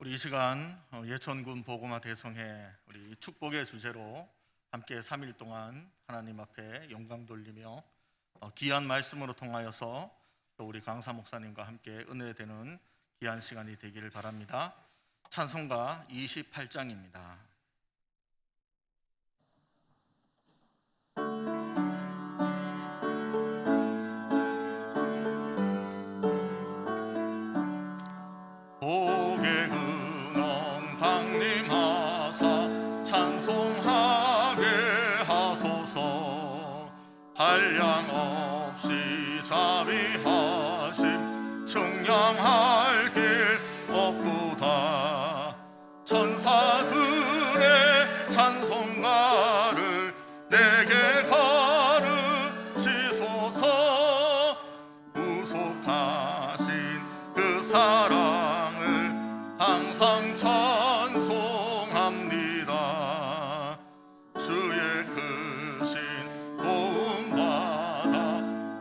우리 이 시간 예천군 복음화 대성회 우리 축복의 주제로 함께 3일 동안 하나님 앞에 영광 돌리며 귀한 말씀으로 통하여서 또 우리 강사 목사님과 함께 은혜되는 귀한 시간이 되기를 바랍니다. 찬송가 28장입니다. 복의 근원 강림하사 찬송하게 하소서. 한량없이 자비하심 청량할 길 없도다. 천사들의 찬송가를 내게 가르치소서. 구속하신 그 사랑을 항상 찬송합니다. 주의 크신 도움받아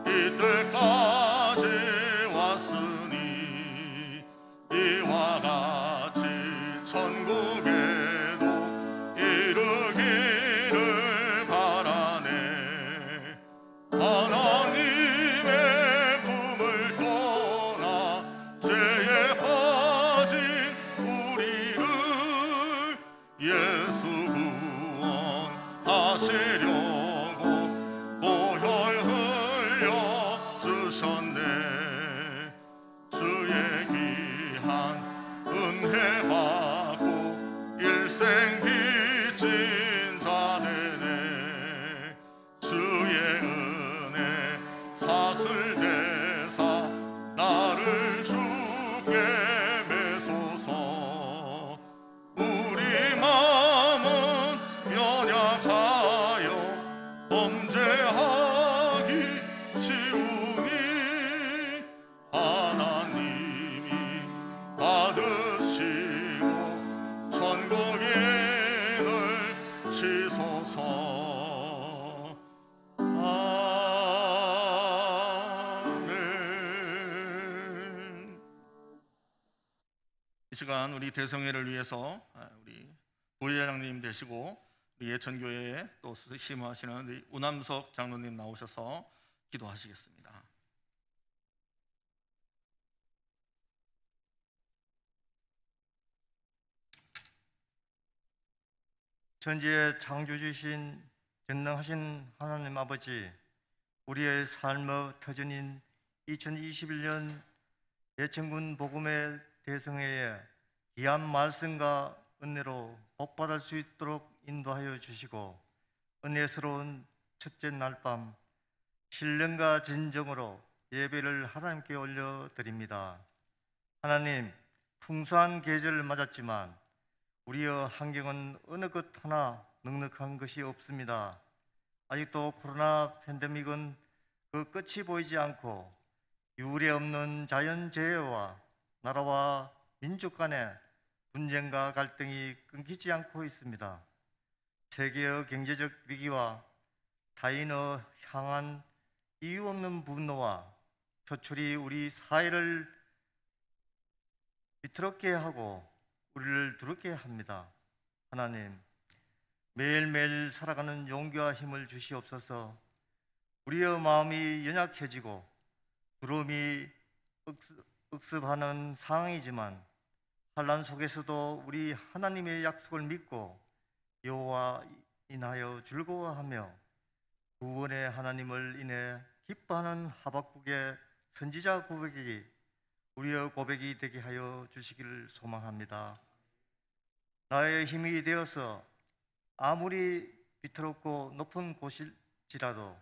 이때까지 왔으니 이와 같이 천국에도 이르기를 바라네. 하나님의 품을 떠나 죄에 빠진 우리를 예수 구원하시려고 보혈 흘려 주셨네. 주의 귀한 은혜 받고 일생 빚진 자 되네. 주의 은혜 사슬대사 나를 주께 매소서. 우리 마음은 연약하여 범죄하기 쉬우니 하나님이 받으시고 천국에 넣으시소서. 아멘. 이 시간 우리 대성회를 위해서 우리 부회장님 되시고 우리 예천교회에 또 심하시는 우리 우남석 장로님 나오셔서 기도하시겠습니다. 천지의 창조주신 전능하신 하나님 아버지, 우리의 삶의 터전인 2021년 예천군 복음의 대성회에 귀한 말씀과 은혜로 복받을 수 있도록 인도하여 주시고, 은혜스러운 첫째 날 밤 신령과 진정으로 예배를 하나님께 올려드립니다. 하나님, 풍성한 계절을 맞았지만 우리의 환경은 어느 것 하나 넉넉한 것이 없습니다. 아직도 코로나 팬데믹은 그 끝이 보이지 않고 유례 없는 자연재해와 나라와 민족 간의 분쟁과 갈등이 끊기지 않고 있습니다. 세계의 경제적 위기와 타인을 향한 이유 없는 분노와 표출이 우리 사회를 비틀었게 하고 우리를 두렵게 합니다. 하나님, 매일매일 살아가는 용기와 힘을 주시옵소서. 우리의 마음이 연약해지고 두려움이 억습하는 상황이지만 환난 속에서도 우리 하나님의 약속을 믿고 여호와 인하여 즐거워하며 구원의 하나님을 인해 기뻐하는 하박국의 선지자 고백이 우리의 고백이 되게 하여 주시기를 소망합니다. 나의 힘이 되어서 아무리 비틀었고 높은 곳일지라도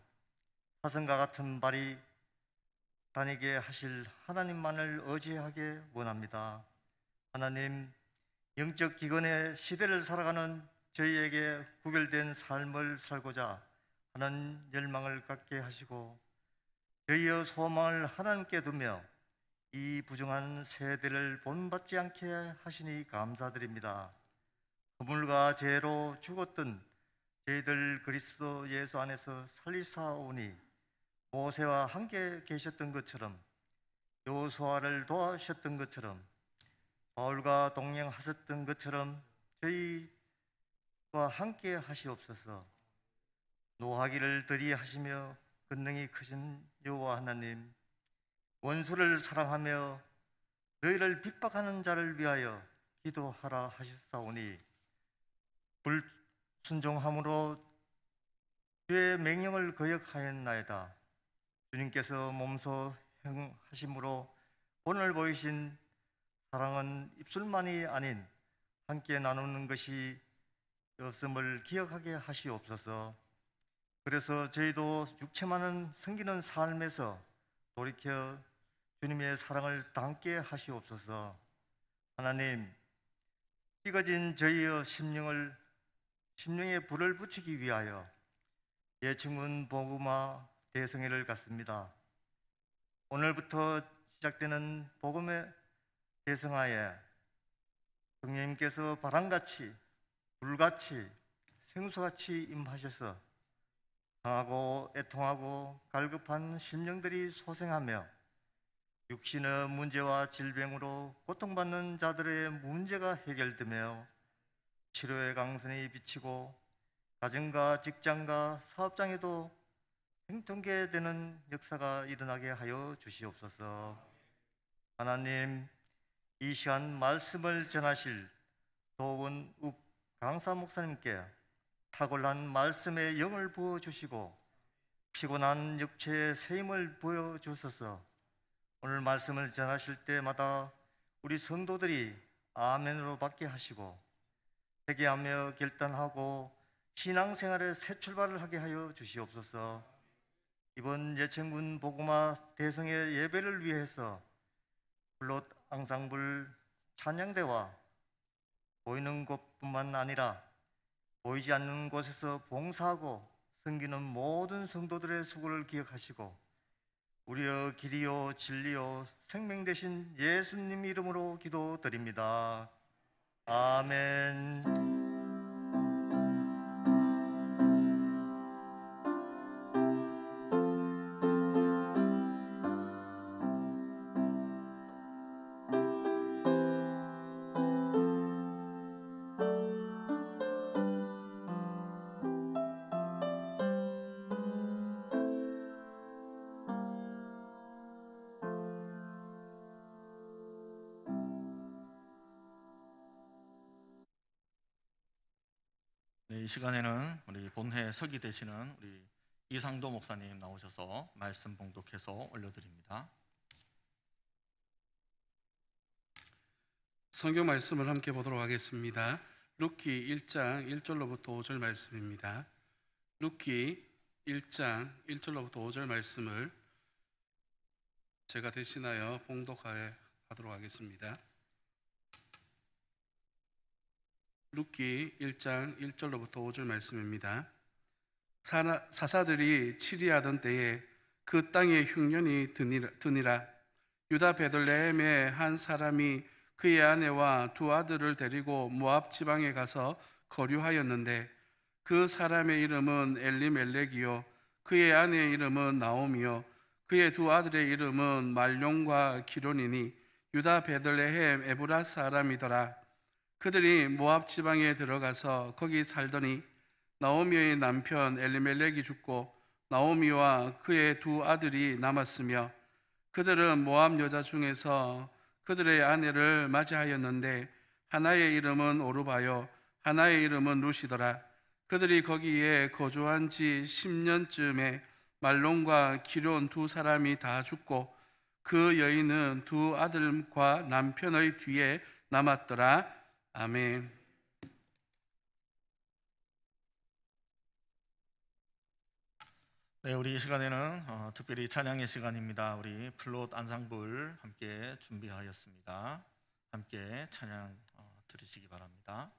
사슴과 같은 발이 다니게 하실 하나님만을 의지하게 원합니다. 하나님, 영적 기근의 시대를 살아가는 저희에게 구별된 삶을 살고자 하는 열망을 갖게 하시고 저희의 소망을 하나님께 두며 이 부정한 세대를 본받지 않게 하시니 감사드립니다. 허물과 죄로 죽었던 저희들 그리스도 예수 안에서 살리사오니 모세와 함께 계셨던 것처럼 여호수아를 도와주셨던 것처럼 바울과 동행하셨던 것처럼 저희와 함께 하시옵소서. 노하기를 더디 하시며 권능이 크신 여호와 하나님, 원수를 사랑하며 너희를 핍박하는 자를 위하여 기도하라 하셨사오니 불순종함으로 주의 명령을 거역하였나이다. 주님께서 몸소 행하심으로 본을 보이신 사랑은 입술만이 아닌 함께 나누는 것이 없음을 기억하게 하시옵소서. 그래서 저희도 육체만은 섬기는 삶에서 돌이켜 주님의 사랑을 담게 하시옵소서. 하나님, 찌거진 저희의 심령에 불을 붙이기 위하여 예충군 복음화 대성회를 갖습니다. 오늘부터 시작되는 복음의 대성화에 성령님께서 바람같이 불같이 생수같이 임하셔서 강하고 애통하고 갈급한 심령들이 소생하며 육신의 문제와 질병으로 고통받는 자들의 문제가 해결되며 치료의 강선이 비치고 가정과 직장과 사업장에도 생통케 되는 역사가 일어나게 하여 주시옵소서. 하나님, 이 시간 말씀을 전하실 도원욱 강사 목사님께 탁월한 말씀의 영을 부어주시고 피곤한 육체의 새 힘을 부어주셔서 오늘 말씀을 전하실 때마다 우리 성도들이 아멘으로 받게 하시고 회개하며 결단하고 신앙생활에 새 출발을 하게 하여 주시옵소서. 이번 예천군 복음화 대성회 예배를 위해서 플롯 앙상블 찬양대와 보이는 곳뿐만 아니라 보이지 않는 곳에서 봉사하고 섬기는 모든 성도들의 수고를 기억하시고 우리의 길이요 진리요 생명 되신 예수님 이름으로 기도드립니다. 아멘. 네, 이 시간에는 우리 본회 서기 되시는 우리 이상도 목사님 나오셔서 말씀 봉독해서 올려드립니다. 성경 말씀을 함께 보도록 하겠습니다. 룻기 1장 1절로부터 5절 말씀입니다. 룻기 1장 1절로부터 5절 말씀을 제가 대신하여 봉독하도록 하겠습니다. 룻기 1장 1절로부터 5절 말씀입니다. 사사들이 치리하던 때에 그 땅에 흉년이 드니라. 유다 베들레헴의 한 사람이 그의 아내와 두 아들을 데리고 모압 지방에 가서 거류하였는데 그 사람의 이름은 엘리멜렉이요 그의 아내의 이름은 나오미요 그의 두 아들의 이름은 말룡과 기론이니 유다 베들레헴 에브라 사람이더라. 그들이 모압 지방에 들어가서 거기 살더니 나오미의 남편 엘리멜렉이 죽고 나오미와 그의 두 아들이 남았으며 그들은 모압 여자 중에서 그들의 아내를 맞이하였는데 하나의 이름은 오르바요 하나의 이름은 루시더라. 그들이 거기에 거주한 지 10년쯤에 말론과 기론 두 사람이 다 죽고 그 여인은 두 아들과 남편의 뒤에 남았더라. 아멘. 네, 우리 이 시간에는 특별히 찬양의 시간입니다. 우리 플롯 안상불 함께 준비하였습니다. 함께 찬양 들으시기 바랍니다.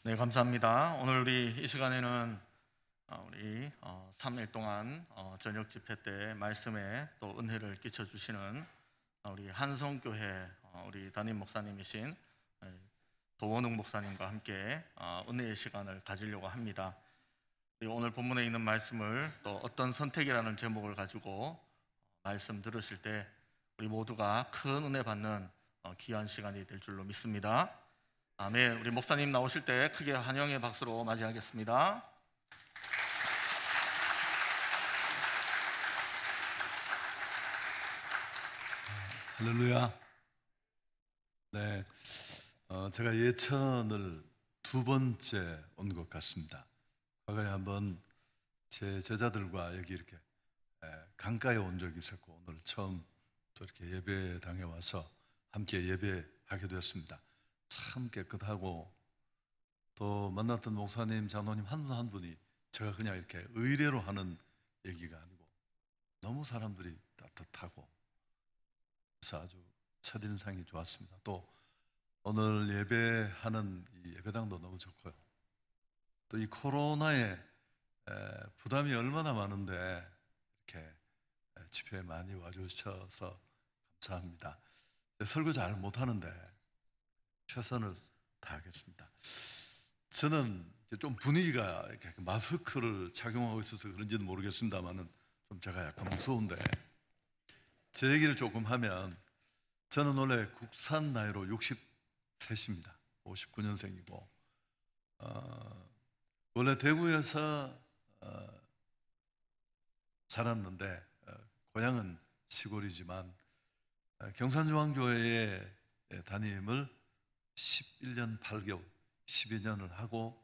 네, 감사합니다. 오늘 우리 이 시간에는 우리 3일 동안 저녁 집회 때 말씀에 또 은혜를 끼쳐 주시는 우리 한성교회 우리 담임 목사님이신 도원웅 목사님과 함께 은혜의 시간을 가지려고 합니다. 오늘 본문에 있는 말씀을 또 어떤 선택이라는 제목을 가지고 말씀 들으실 때 우리 모두가 큰 은혜 받는 귀한 시간이 될 줄로 믿습니다. 아멘. 우리 목사님 나오실 때 크게 환영의 박수로 맞이하겠습니다. 할렐루야. 네, 제가 예천을 두 번째 온 것 같습니다. 과거에 한번 제 제자들과 여기 이렇게 강가에 온 적이 있었고, 오늘 처음 또 이렇게 예배당에 와서 함께 예배하게 되었습니다. 참 깨끗하고, 또 만났던 목사님, 장로님 한 분 한 분이 제가 그냥 이렇게 의례로 하는 얘기가 아니고 너무 사람들이 따뜻하고, 그래서 아주 첫인상이 좋았습니다. 또 오늘 예배하는 이 예배당도 너무 좋고요. 또 이 코로나에 부담이 얼마나 많은데 이렇게 집회에 많이 와주셔서 감사합니다. 설교 잘 못하는데 최선을 다하겠습니다. 저는 좀 분위기가 이렇게 마스크를 착용하고 있어서 그런지는 모르겠습니다만은 좀 제가 약간 무서운데, 제 얘기를 조금 하면, 저는 원래 국산 나이로 63입니다. 59년생이고 원래 대구에서 살았는데 고향은 시골이지만 경산중앙교회에 담임을 11년 8개월 12년을 하고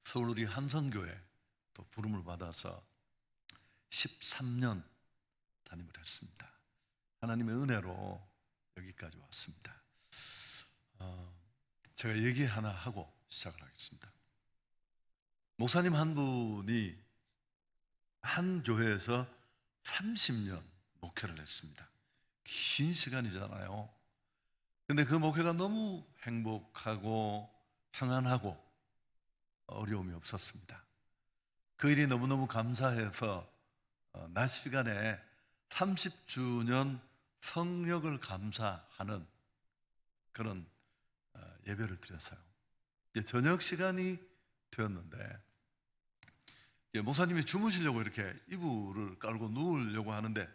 서울 우리 함성교회 또 부름을 받아서 13년 담임을 했습니다. 하나님의 은혜로 여기까지 왔습니다. 제가 얘기 하나 하고 시작을 하겠습니다. 목사님 한 분이 한 교회에서 30년 목회를 했습니다. 긴 시간이잖아요. 근데 그 목회가 너무 행복하고 평안하고 어려움이 없었습니다. 그 일이 너무너무 감사해서 낮 시간에 30주년 성역을 감사하는 그런 예배를 드렸어요. 이제 저녁 시간이 되었는데 목사님이 주무시려고 이렇게 이불을 깔고 누우려고 하는데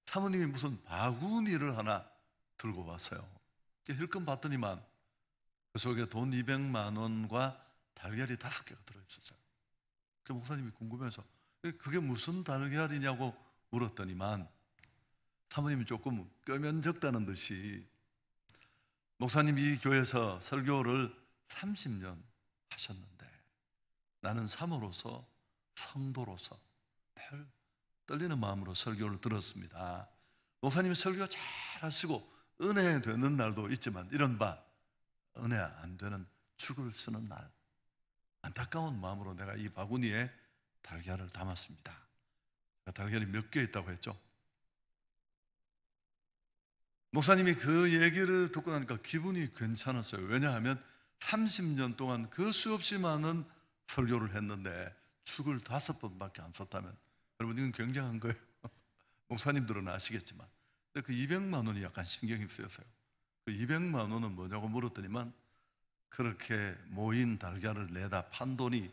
사모님이 무슨 바구니를 하나 들고 왔어요. 힐끔 봤더니만 그 속에 돈 200만 원과 달걀이 5개가 들어있었어요. 그래서 목사님이 궁금해서 그게 무슨 달걀이냐고 물었더니만 사모님이 조금 껴면적다는 듯이, 목사님이 이 교회에서 설교를 30년 하셨는데 나는 사모로서 성도로서 늘 떨리는 마음으로 설교를 들었습니다. 목사님이 설교 잘 하시고 은혜 되는 날도 있지만 이른바 은혜 안 되는 죽을 쓰는 날, 안타까운 마음으로 내가 이 바구니에 달걀을 담았습니다. 달걀이 몇 개 있다고 했죠? 목사님이 그 얘기를 듣고 나니까 기분이 괜찮았어요. 왜냐하면 30년 동안 그 수없이 많은 설교를 했는데 죽을 5번밖에 안 썼다면, 여러분 이건 굉장한 거예요. 목사님들은 아시겠지만. 근데 그 200만 원이 약간 신경이 쓰였어요. 그 200만 원은 뭐냐고 물었더니만 그렇게 모인 달걀을 내다 판 돈이,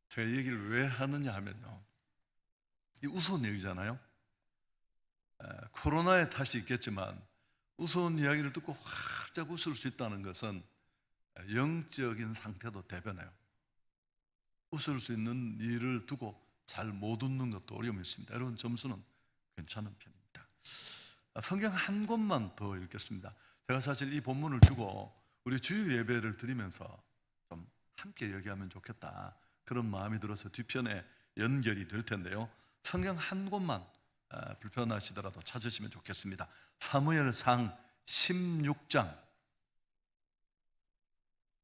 제가 이 얘기를 왜 하느냐 하면요, 이 우스운 얘기잖아요. 코로나의 탓이 있겠지만 우스운 이야기를 듣고 활짝 웃을 수 있다는 것은 영적인 상태도 대변해요. 웃을 수 있는 일을 두고 잘 못 웃는 것도 어려움이 있습니다. 여러분 점수는 괜찮은 편입니다. 성경 한 권만 더 읽겠습니다. 제가 사실 이 본문을 주고 우리 주일 예배를 드리면서 좀 함께 얘기하면 좋겠다, 그런 마음이 들어서 뒤편에 연결이 될 텐데요. 성경 한 권만 불편하시더라도 찾으시면 좋겠습니다. 사무엘상 16장,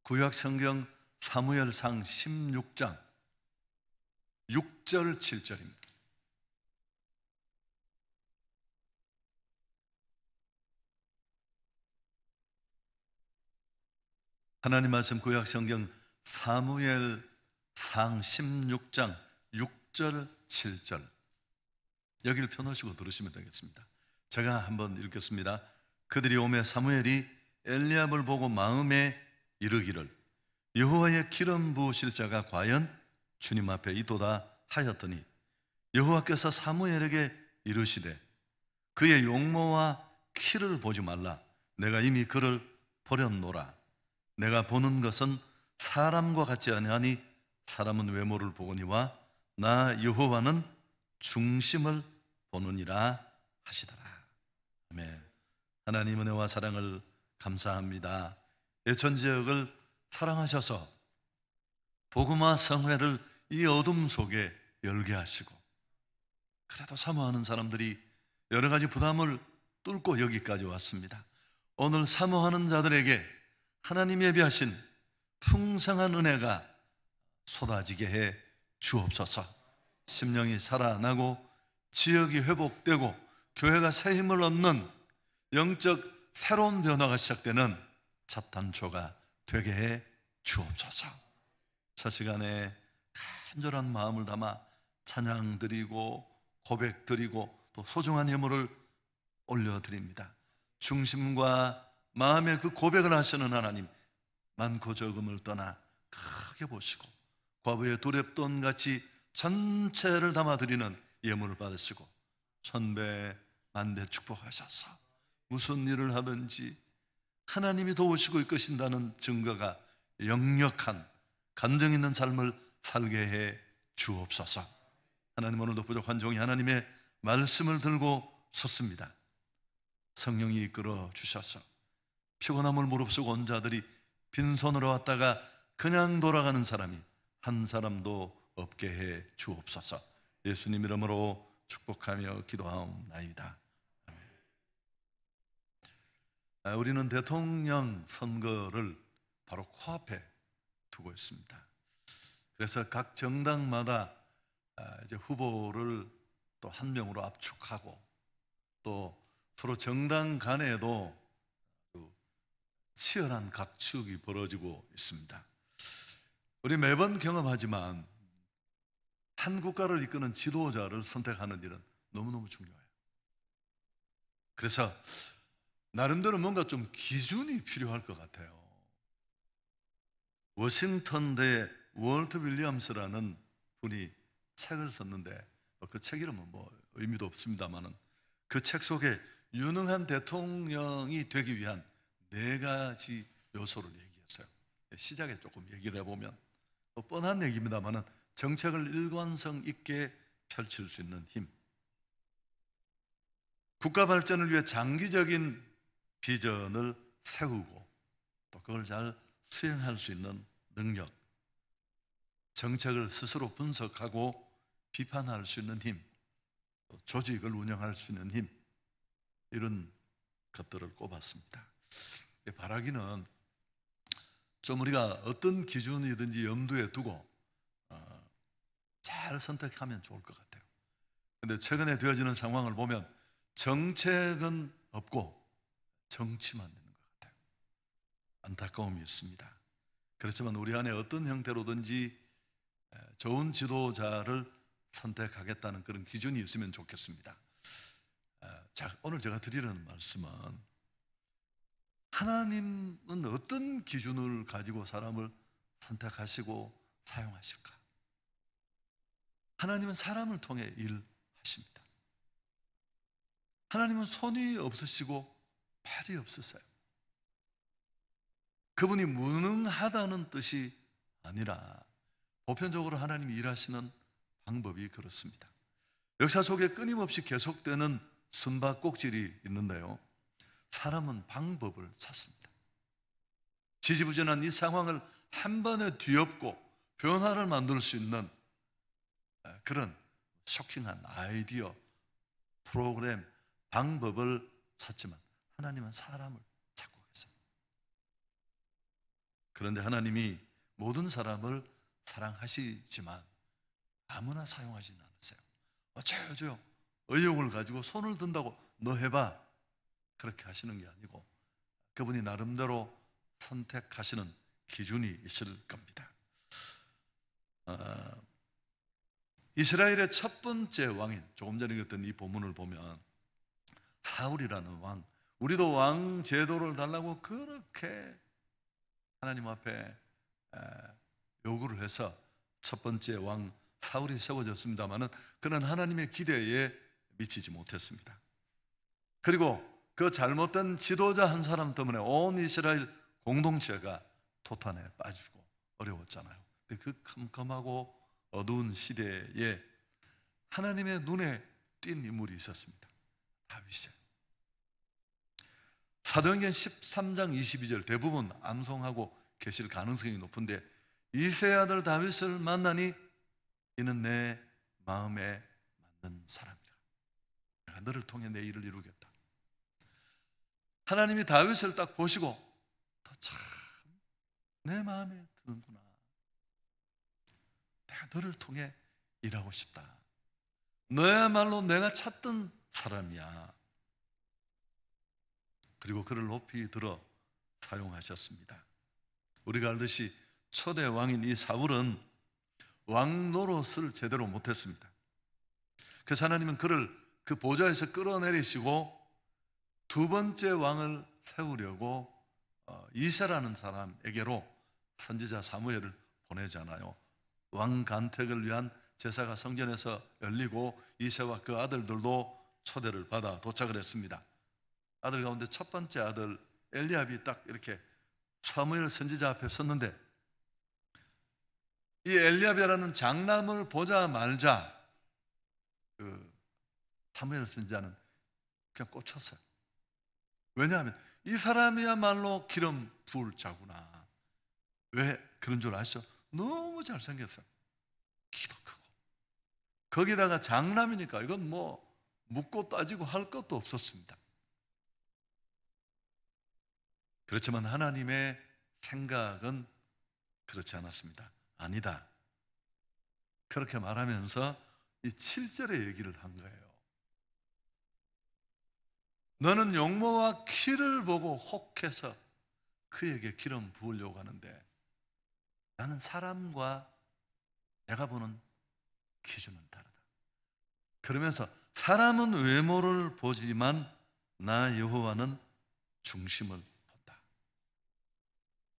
구약 성경 사무엘상 16장 6절 7절입니다. 하나님 말씀 구약 성경 사무엘상 16장 6절 7절 여기를 펴놓으시고 들으시면 되겠습니다. 제가 한번 읽겠습니다. 그들이 오매 사무엘이 엘리압을 보고 마음에 이르기를 여호와의 기름 부으실 자가 과연 주님 앞에 있도다 하였더니 여호와께서 사무엘에게 이르시되 그의 용모와 키를 보지 말라. 내가 이미 그를 버렸노라. 내가 보는 것은 사람과 같지 아니하니 사람은 외모를 보거니와 나 여호와는 중심을 보느니라 하시더라. 아멘. 하나님 은혜와 사랑을 감사합니다. 예천 지역을 사랑하셔서 복음화 성회를 이 어둠 속에 열게 하시고 그래도 사모하는 사람들이 여러 가지 부담을 뚫고 여기까지 왔습니다. 오늘 사모하는 자들에게 하나님 예비하신 풍성한 은혜가 쏟아지게 해 주옵소서. 심령이 살아나고 지역이 회복되고 교회가 새 힘을 얻는 영적 새로운 변화가 시작되는 첫 단초가 되게 해 주옵소서. 첫 시간에 간절한 마음을 담아 찬양 드리고 고백 드리고 또 소중한 예물을 올려드립니다. 중심과 마음의 그 고백을 하시는 하나님, 많고 적음을 떠나 크게 보시고 과부의 두렙돈 같이 전체를 담아드리는 예물을 받으시고 천배 만배 축복하셔서 무슨 일을 하든지 하나님이 도우시고 이끄신다는 증거가 역력한 간증 있는 삶을 살게 해 주옵소서. 하나님, 오늘도 부족한 종이 하나님의 말씀을 들고 섰습니다. 성령이 이끌어 주셔서 피곤함을 무릅쓰고 온 자들이 빈손으로 왔다가 그냥 돌아가는 사람이 한 사람도 없게 해 주옵소서. 예수님 이름으로 축복하며 기도하옵나이다. 아멘. 우리는 대통령 선거를 바로 코앞에 두고 있습니다. 그래서 각 정당마다 이제 후보를 또 한 명으로 압축하고 또 서로 정당 간에도 치열한 각축이 벌어지고 있습니다. 우리 매번 경험하지만 한 국가를 이끄는 지도자를 선택하는 일은 너무너무 중요해요. 그래서 나름대로 뭔가 좀 기준이 필요할 것 같아요. 워싱턴 대 월트 윌리엄스라는 분이 책을 썼는데 그 책 이름은 뭐 의미도 없습니다만은 그 책 속에 유능한 대통령이 되기 위한 4가지 요소를 얘기했어요. 시작에 조금 얘기를 해보면 뻔한 얘기입니다만은 정책을 일관성 있게 펼칠 수 있는 힘, 국가 발전을 위해 장기적인 비전을 세우고 또 그걸 잘 수행할 수 있는 능력, 정책을 스스로 분석하고 비판할 수 있는 힘, 또 조직을 운영할 수 있는 힘, 이런 것들을 꼽았습니다. 바라기는 좀 우리가 어떤 기준이든지 염두에 두고 잘 선택하면 좋을 것 같아요. 그런데 최근에 되어지는 상황을 보면 정책은 없고 정치만 있는 것 같아요. 안타까움이 있습니다. 그렇지만 우리 안에 어떤 형태로든지 좋은 지도자를 선택하겠다는 그런 기준이 있으면 좋겠습니다. 자, 오늘 제가 드리는 말씀은 하나님은 어떤 기준을 가지고 사람을 선택하시고 사용하실까? 하나님은 사람을 통해 일하십니다. 하나님은 손이 없으시고 팔이 없으세요. 그분이 무능하다는 뜻이 아니라 보편적으로 하나님이 일하시는 방법이 그렇습니다. 역사 속에 끊임없이 계속되는 숨바꼭질이 있는데요, 사람은 방법을 찾습니다. 지지부진한 이 상황을 한 번에 뒤엎고 변화를 만들 수 있는 그런 쇼킹한 아이디어, 프로그램, 방법을 찾지만 하나님은 사람을 찾고 계세요. 그런데 하나님이 모든 사람을 사랑하시지만 아무나 사용하지는 않으세요. 어쩌요 의욕을 가지고 손을 든다고 너 해봐, 그렇게 하시는 게 아니고 그분이 나름대로 선택하시는 기준이 있을 겁니다. 이스라엘의 첫 번째 왕인, 조금 전에 읽었던 이 본문을 보면 사울이라는 왕, 우리도 왕 제도를 달라고 그렇게 하나님 앞에 요구를 해서 첫 번째 왕 사울이 세워졌습니다마는 그는 하나님의 기대에 미치지 못했습니다. 그리고 그 잘못된 지도자 한 사람 때문에 온 이스라엘 공동체가 토탄에 빠지고 어려웠잖아요. 그 컴컴하고 어두운 시대에 하나님의 눈에 띈 인물이 있었습니다. 다윗이에요. 사도행전 13장 22절 대부분 암송하고 계실 가능성이 높은데 이새의 아들 다윗을 만나니 이는 내 마음에 맞는 사람이라. 내가 너를 통해 내 일을 이루겠다. 하나님이 다윗을 딱 보시고 참 내 마음에 드는구나. 내가 너를 통해 일하고 싶다. 너야말로 내가 찾던 사람이야. 그리고 그를 높이 들어 사용하셨습니다. 우리가 알듯이 초대 왕인 이 사울은 왕 노릇을 제대로 못했습니다. 그래서 하나님은 그를 그 보좌에서 끌어내리시고 두 번째 왕을 세우려고 이새라는 사람에게로 선지자 사무엘을 보내잖아요. 왕 간택을 위한 제사가 성전에서 열리고 이새와 그 아들들도 초대를 받아 도착을 했습니다. 아들 가운데 첫 번째 아들 엘리압이 딱 이렇게 사무엘 선지자 앞에 섰는데 이 엘리압이라는 장남을 보자마자 그 사무엘 선지자는 그냥 꽂혔어요. 왜냐하면 이 사람이야말로 기름 부을 자구나. 왜 그런 줄 아시죠? 너무 잘생겼어요. 키도 크고 거기다가 장남이니까 이건 뭐 묻고 따지고 할 것도 없었습니다. 그렇지만 하나님의 생각은 그렇지 않았습니다. 아니다. 그렇게 말하면서 이 7절의 얘기를 한 거예요. 너는 용모와 키를 보고 혹해서 그에게 기름 부으려고 하는데 나는 사람과 내가 보는 기준은 다르다. 그러면서 사람은 외모를 보지만 나 여호와는 중심을 본다.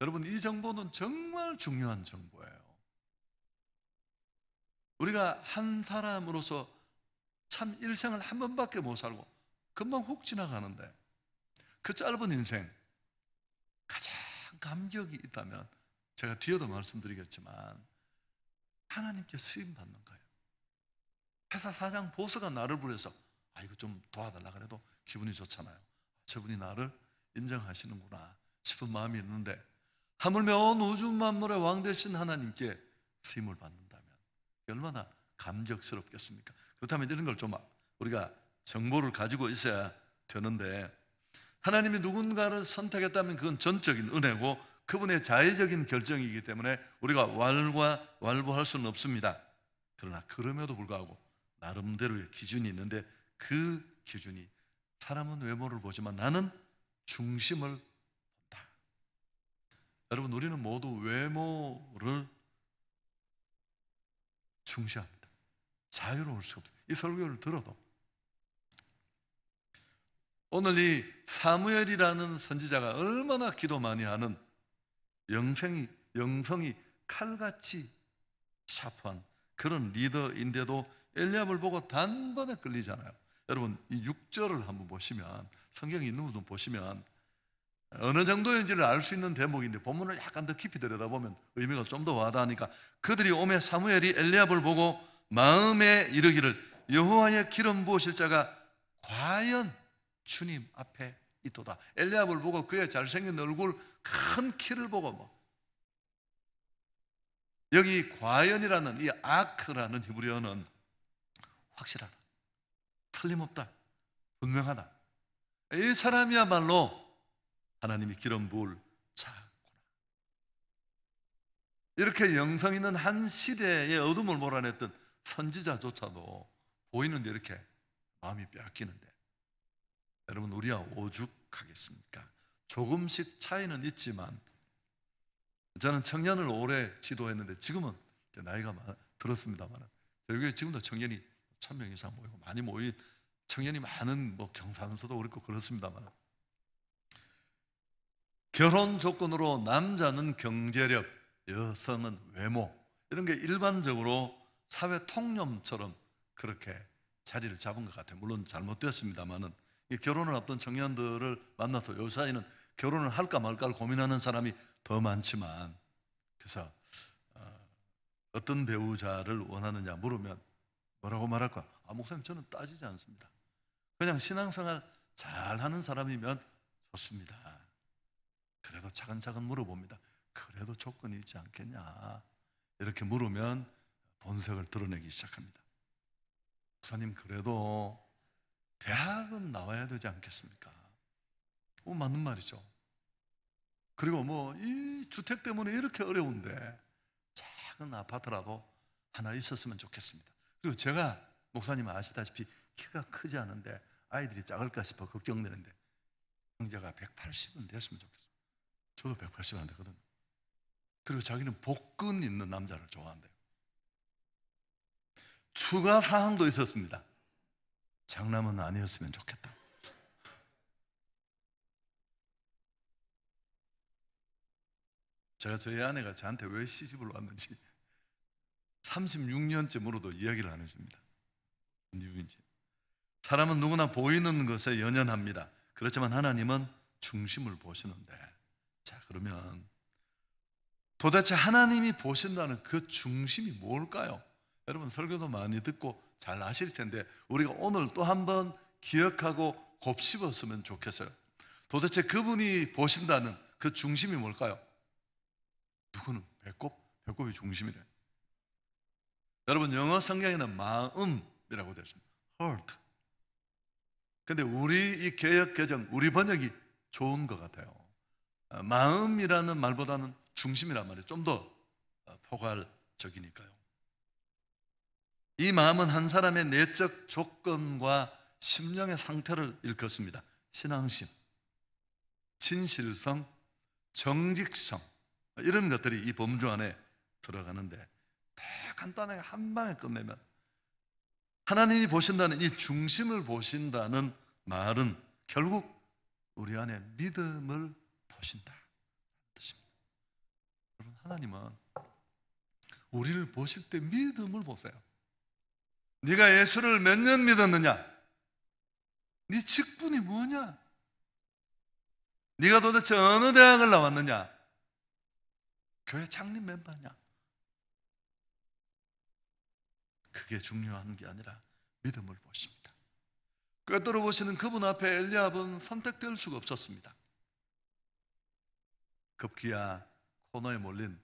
여러분, 이 정보는 정말 중요한 정보예요. 우리가 한 사람으로서 참 일생을 한 번밖에 못 살고 금방 훅 지나가는데 그 짧은 인생 가장 감격이 있다면 제가 뒤에도 말씀드리겠지만 하나님께 쓰임 받는 거예요. 회사 사장 보스가 나를 부르서 이거 좀 도와달라 그래도 기분이 좋잖아요. 저분이 나를 인정하시는구나 싶은 마음이 있는데 하물며 온 우주 만물의 왕 되신 하나님께 쓰임을 받는다면 얼마나 감격스럽겠습니까? 그렇다면 이런 걸 좀 우리가 정보를 가지고 있어야 되는데 하나님이 누군가를 선택했다면 그건 전적인 은혜고 그분의 자의적인 결정이기 때문에 우리가 왈부할 수는 없습니다. 그러나 그럼에도 불구하고 나름대로의 기준이 있는데 그 기준이 사람은 외모를 보지만 나는 중심을 본다. 여러분, 우리는 모두 외모를 중시합니다. 자유로울 수가 없어요. 이 설교를 들어도 오늘 이 사무엘이라는 선지자가 얼마나 기도 많이 하는 영성이 칼같이 샤프한 그런 리더인데도 엘리압을 보고 단번에 끌리잖아요. 여러분, 이 6절을 한번 보시면 성경에 있는 부분 보시면 어느 정도인지를 알 수 있는 대목인데 본문을 약간 더 깊이 들여다보면 의미가 좀 더 와닿으니까 그들이 오매 사무엘이 엘리압을 보고 마음에 이르기를 여호와의 기름 부으실 자가 과연 주님 앞에 있도다. 엘리압을 보고 그의 잘생긴 얼굴, 큰 키를 보고 여기 과연이라는 이 아크라는 히브리어는 확실하다, 틀림없다, 분명하다. 이 사람이야말로 하나님이 기름 부을 자구나. 이렇게 영성 있는 한 시대의 어둠을 몰아냈던 선지자조차도 보이는데 이렇게 마음이 빼앗기는데 여러분, 우리야 오죽하겠습니까? 조금씩 차이는 있지만 저는 청년을 오래 지도했는데 지금은 이제 나이가 들었습니다만 여기 지금도 청년이 1,000명 이상 모이고 많이 모인 청년이 많은 뭐 경상서도 그렇고 그렇습니다만 결혼 조건으로 남자는 경제력, 여성은 외모 이런 게 일반적으로 사회 통념처럼 그렇게 자리를 잡은 것 같아요. 물론 잘못됐습니다만은 결혼을 앞둔 청년들을 만나서 요사이는 결혼을 할까 말까를 고민하는 사람이 더 많지만 그래서 어떤 배우자를 원하느냐 물으면 뭐라고 말할까? 목사님 저는 따지지 않습니다. 그냥 신앙생활 잘하는 사람이면 좋습니다. 그래도 차근차근 물어봅니다. 그래도 조건이 있지 않겠냐? 이렇게 물으면 본색을 드러내기 시작합니다. 목사님 그래도 대학은 나와야 되지 않겠습니까? 맞는 말이죠. 그리고 뭐 이 주택 때문에 이렇게 어려운데 작은 아파트라도 하나 있었으면 좋겠습니다. 그리고 제가 목사님 아시다시피 키가 크지 않은데 아이들이 작을까 싶어 걱정되는데 형제가 180은 됐으면 좋겠어요. 저도 180 안 되거든요. 그리고 자기는 복근 있는 남자를 좋아한대요. 추가 사항도 있었습니다. 장남은 아니었으면 좋겠다. 제가 저희 아내가 저한테 왜 시집을 왔는지 36년째 물어도 이야기를 안 해줍니다. 이유인지. 사람은 누구나 보이는 것에 연연합니다. 그렇지만 하나님은 중심을 보시는데, 자 그러면 도대체 하나님이 보신다는 그 중심이 뭘까요? 여러분 설교도 많이 듣고 잘 아실 텐데 우리가 오늘 또 한번 기억하고 곱씹었으면 좋겠어요. 도대체 그분이 보신다는 그 중심이 뭘까요? 누구는 배꼽이 중심이래. 여러분 영어 성경에는 마음이라고 되어 있습니다. heart. 근데 우리 이 개역 개정 우리 번역이 좋은 것 같아요. 마음이라는 말보다는 중심이란 말이 좀 더 포괄적이니까요. 이 마음은 한 사람의 내적 조건과 심령의 상태를 일컫습니다. 신앙심, 진실성, 정직성 이런 것들이 이 범주 안에 들어가는데 더 간단하게 한 방에 끝내면 하나님이 보신다는 이 중심을 보신다는 말은 결국 우리 안에 믿음을 보신다 뜻입니다. 여러분 하나님은 우리를 보실 때 믿음을 보세요. 네가 예수를 몇 년 믿었느냐? 네 직분이 뭐냐? 네가 도대체 어느 대학을 나왔느냐? 교회 창립 멤버냐? 그게 중요한 게 아니라 믿음을 보십니다. 꿰뚫어 보시는 그분 앞에 엘리압은 선택될 수가 없었습니다. 급기야 코너에 몰린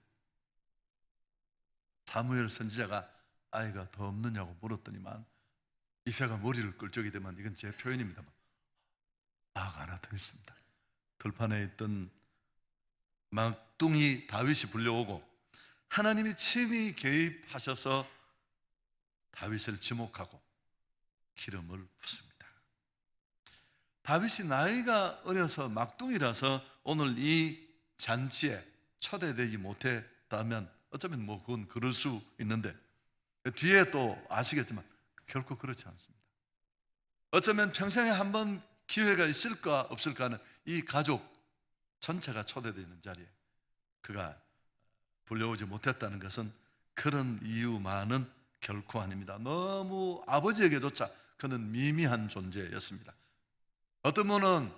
사무엘 선지자가 아이가 더 없느냐고 물었더니만 이새가 머리를 끌적이 되면 이건 제 표현입니다만 아가 하나 더 있습니다. 들판에 있던 막둥이 다윗이 불려오고 하나님이 친히 개입하셔서 다윗을 지목하고 기름을 붓습니다. 다윗이 나이가 어려서 막둥이라서 오늘 이 잔치에 초대되지 못했다면 어쩌면 뭐 그건 그럴 수 있는데 뒤에 또 아시겠지만 결코 그렇지 않습니다. 어쩌면 평생에 한 번 기회가 있을까 없을까는 이 가족 전체가 초대되는 자리에 그가 불려오지 못했다는 것은 그런 이유만은 결코 아닙니다. 너무 아버지에게조차 그는 미미한 존재였습니다. 어떤 분은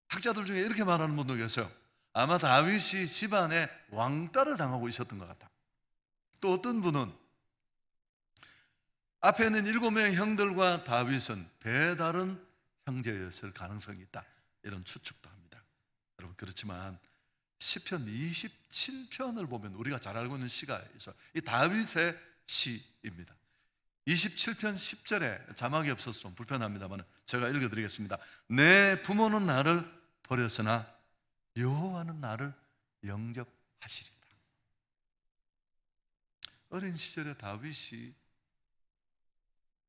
학자들 중에 이렇게 말하는 분도 계세요. 아마 다윗이 집안에 왕따를 당하고 있었던 것 같다. 또 어떤 분은 앞에 있는 7명의 형들과 다윗은 배다른 형제였을 가능성이 있다. 이런 추측도 합니다. 여러분 그렇지만 시편 27편을 보면 우리가 잘 알고 있는 시가 있어요. 이 다윗의 시입니다. 27편 10절에 자막이 없어서 좀 불편합니다만 제가 읽어드리겠습니다. 내 부모는 나를 버렸으나 여호와는 나를 영접하시리라. 어린 시절에 다윗이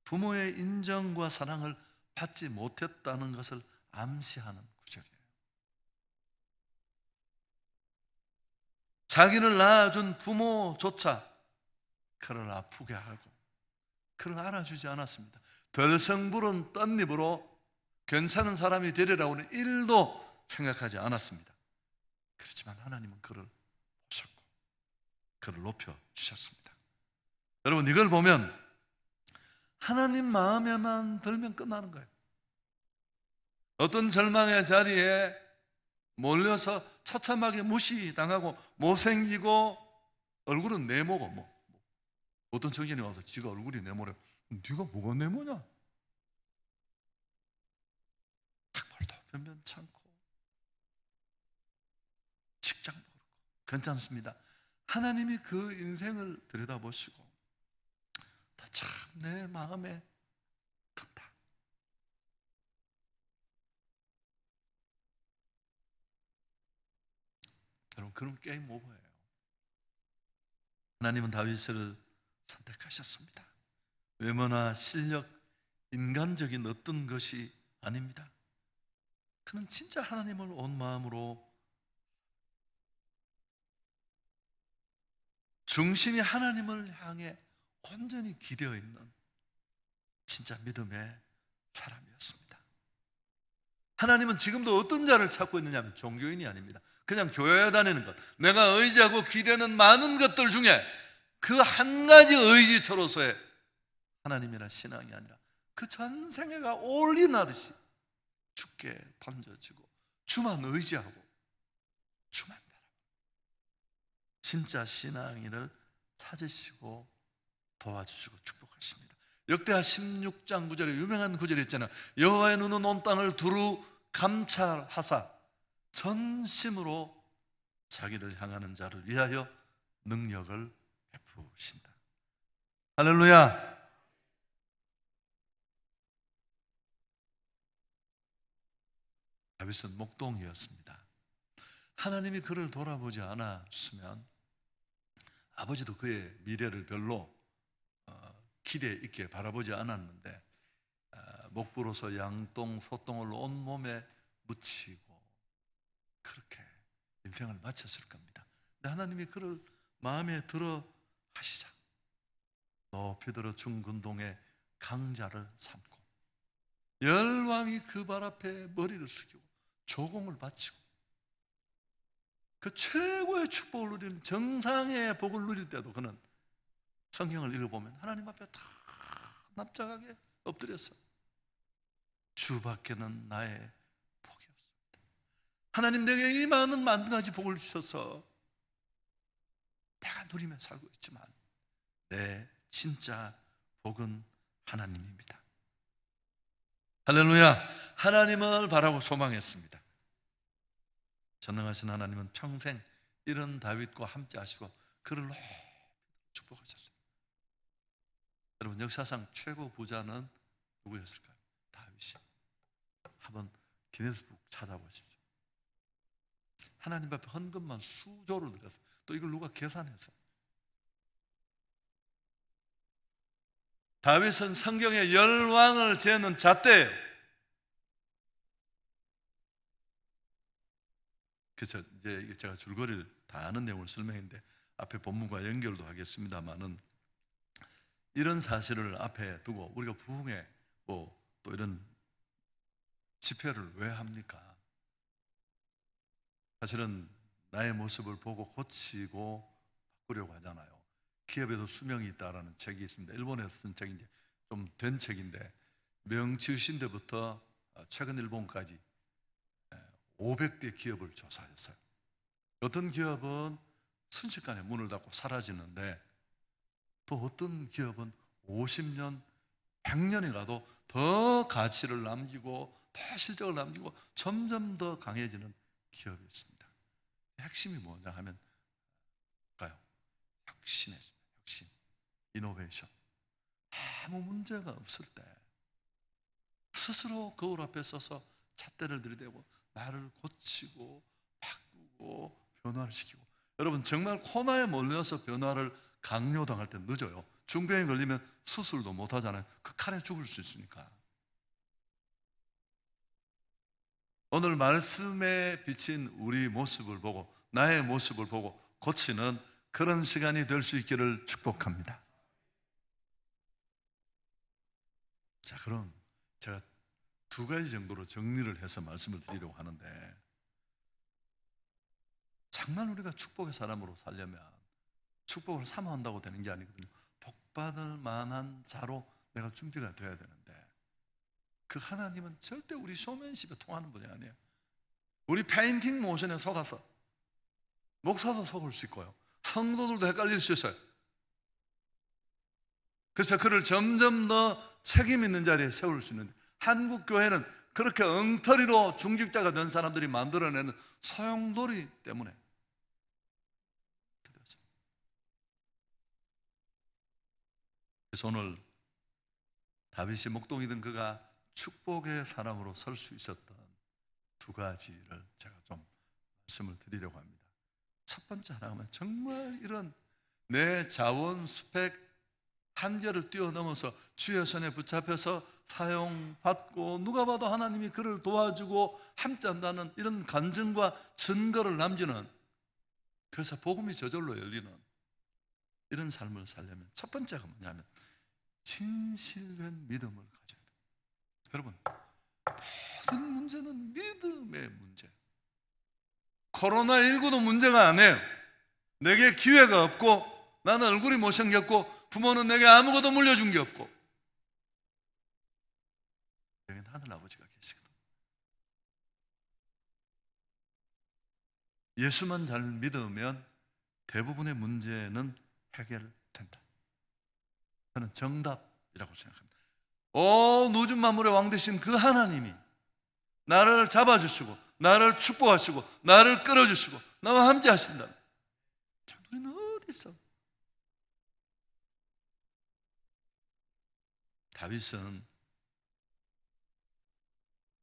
부모의 인정과 사랑을 받지 못했다는 것을 암시하는 구절이에요. 자기를 낳아준 부모조차 그를 아프게 하고 그를 알아주지 않았습니다. 덜성부른 뗀입으로 괜찮은 사람이 되리라고는 1도 생각하지 않았습니다. 그렇지만 하나님은 그를 보셨고 그를 높여주셨습니다. 여러분, 이걸 보면 하나님 마음에만 들면 끝나는 거예요. 어떤 절망의 자리에 몰려서 처참하게 무시당하고 못생기고 얼굴은 네모고 어떤 청년이 와서 지가 얼굴이 네모래. 네가 뭐가 네모냐? 학벌도 변변찮고 직장도 그렇고 괜찮습니다. 하나님이 그 인생을 들여다보시고 참 내 마음에 든다. 여러분, 그런 게임 오버예요. 하나님은 다윗을 선택하셨습니다. 외모나 실력, 인간적인 어떤 것이 아닙니다. 그는 진짜 하나님을 온 마음으로, 중심이 하나님을 향해 온전히 기대어 있는 진짜 믿음의 사람이었습니다. 하나님은 지금도 어떤 자를 찾고 있느냐 하면 종교인이 아닙니다. 그냥 교회에 다니는 것, 내가 의지하고 기대는 많은 것들 중에 그 한 가지 의지처로서의 하나님이나 신앙이 아니라 그 전생애가 올인하듯이 주께 던져지고 주만 의지하고 주만 바라보고 진짜 신앙인을 찾으시고 도와주시고 축복하십니다. 역대하 16장 9절에 유명한 구절이 있잖아요. 여호와의 눈은 온 땅을 두루 감찰하사 전심으로 자기를 향하는 자를 위하여 능력을 베푸신다. 할렐루야. 다윗은 목동이었습니다. 하나님이 그를 돌아보지 않았으면 아버지도 그의 미래를 별로 기대 있게 바라보지 않았는데 목부로서 양똥 소똥을 온몸에 묻히고 그렇게 인생을 마쳤을 겁니다. 근데 하나님이 그를 마음에 들어 하시자 높이 들어 중근동의 강자를 삼고 열왕이 그 발 앞에 머리를 숙이고 조공을 바치고 그 최고의 축복을 누리는 정상의 복을 누릴 때도 그는 성경을 읽어보면 하나님 앞에 다 납작하게 엎드려서 주밖에는 나의 복이 없습니다. 하나님, 내게 이 많은 가지 복을 주셔서 내가 누리며 살고 있지만 내 진짜 복은 하나님입니다. 할렐루야. 하나님을 바라고 소망했습니다. 전능하신 하나님은 평생 이런 다윗과 함께 하시고 그를 높이 축복하셨어요. 여러분, 역사상 최고 부자는 누구였을까요? 다윗이. 한번 기네스북 찾아보십시오. 하나님 앞에 헌금만 수조를 드렸어요. 또 이걸 누가 계산했어요? 다윗은 성경의 열왕을 재는 잣대예요. 그래서 이제 제가 줄거리를 다 아는 내용을 설명했는데 앞에 본문과 연결도 하겠습니다만은 이런 사실을 앞에 두고 우리가 부흥회 또 이런 집회를 왜 합니까? 사실은 나의 모습을 보고 고치고 바꾸려고 하잖아요. 기업에도 수명이 있다라는 책이 있습니다. 일본에서 쓴 책인데 좀 된 책인데 명치유신대부터 최근 일본까지 500대 기업을 조사했어요. 어떤 기업은 순식간에 문을 닫고 사라지는데 또 어떤 기업은 50년, 100년이 가도 더 가치를 남기고 더 실적을 남기고 점점 더 강해지는 기업이 있습니다. 핵심이 뭐냐 하면 혁신했습니다. 혁신, 이노베이션. 아무 문제가 없을 때 스스로 거울 앞에 서서 잣대를 들이대고 나를 고치고 바꾸고 변화를 시키고. 여러분, 정말 코너에 몰려서 변화를 강요당할 때 늦어요. 중병에 걸리면 수술도 못 하잖아요. 그 칼에 죽을 수 있으니까. 오늘 말씀에 비친 우리 모습을 보고 나의 모습을 보고 고치는 그런 시간이 될 수 있기를 축복합니다. 자, 그럼 제가 두 가지 정도로 정리를 해서 말씀을 드리려고 하는데, 정말 우리가 축복의 사람으로 살려면 축복을 사모한다고 되는 게 아니거든요. 복받을 만한 자로 내가 준비가 돼야 되는데, 그 하나님은 절대 우리 쇼맨십에 통하는 분이 아니에요. 우리 페인팅 모션에 속아서 목사도 속을 수 있고요, 성도들도 헷갈릴 수 있어요. 그래서 그를 점점 더 책임 있는 자리에 세울 수 있는데, 한국 교회는 그렇게 엉터리로 중직자가 된 사람들이 만들어내는 소용돌이 때문에 그래서 오늘 다윗이 목동이든 그가 축복의 사람으로 설 수 있었던 두 가지를 제가 좀 말씀을 드리려고 합니다. 첫 번째 하나는 정말 이런 내 자원 스펙 한계를 뛰어넘어서 주의 손에 붙잡혀서 사용받고 누가 봐도 하나님이 그를 도와주고 함께한다는 이런 간증과 증거를 남기는, 그래서 복음이 저절로 열리는 이런 삶을 살려면 첫 번째가 뭐냐면 진실된 믿음을 가져야 돼요. 여러분, 모든 문제는 믿음의 문제. 코로나19도 문제가 아니에요. 내게 기회가 없고 나는 얼굴이 못생겼고 부모는 내게 아무것도 물려준 게 없고, 여기는 하늘아버지가 계시거든. 예수만 잘 믿으면 대부분의 문제는 해결된다. 저는 정답이라고 생각합니다. 누준 만물의 왕 되신 그 하나님이 나를 잡아주시고 나를 축복하시고 나를 끌어주시고 나와 함께 하신다. 우리는 어디 있어? 다윗은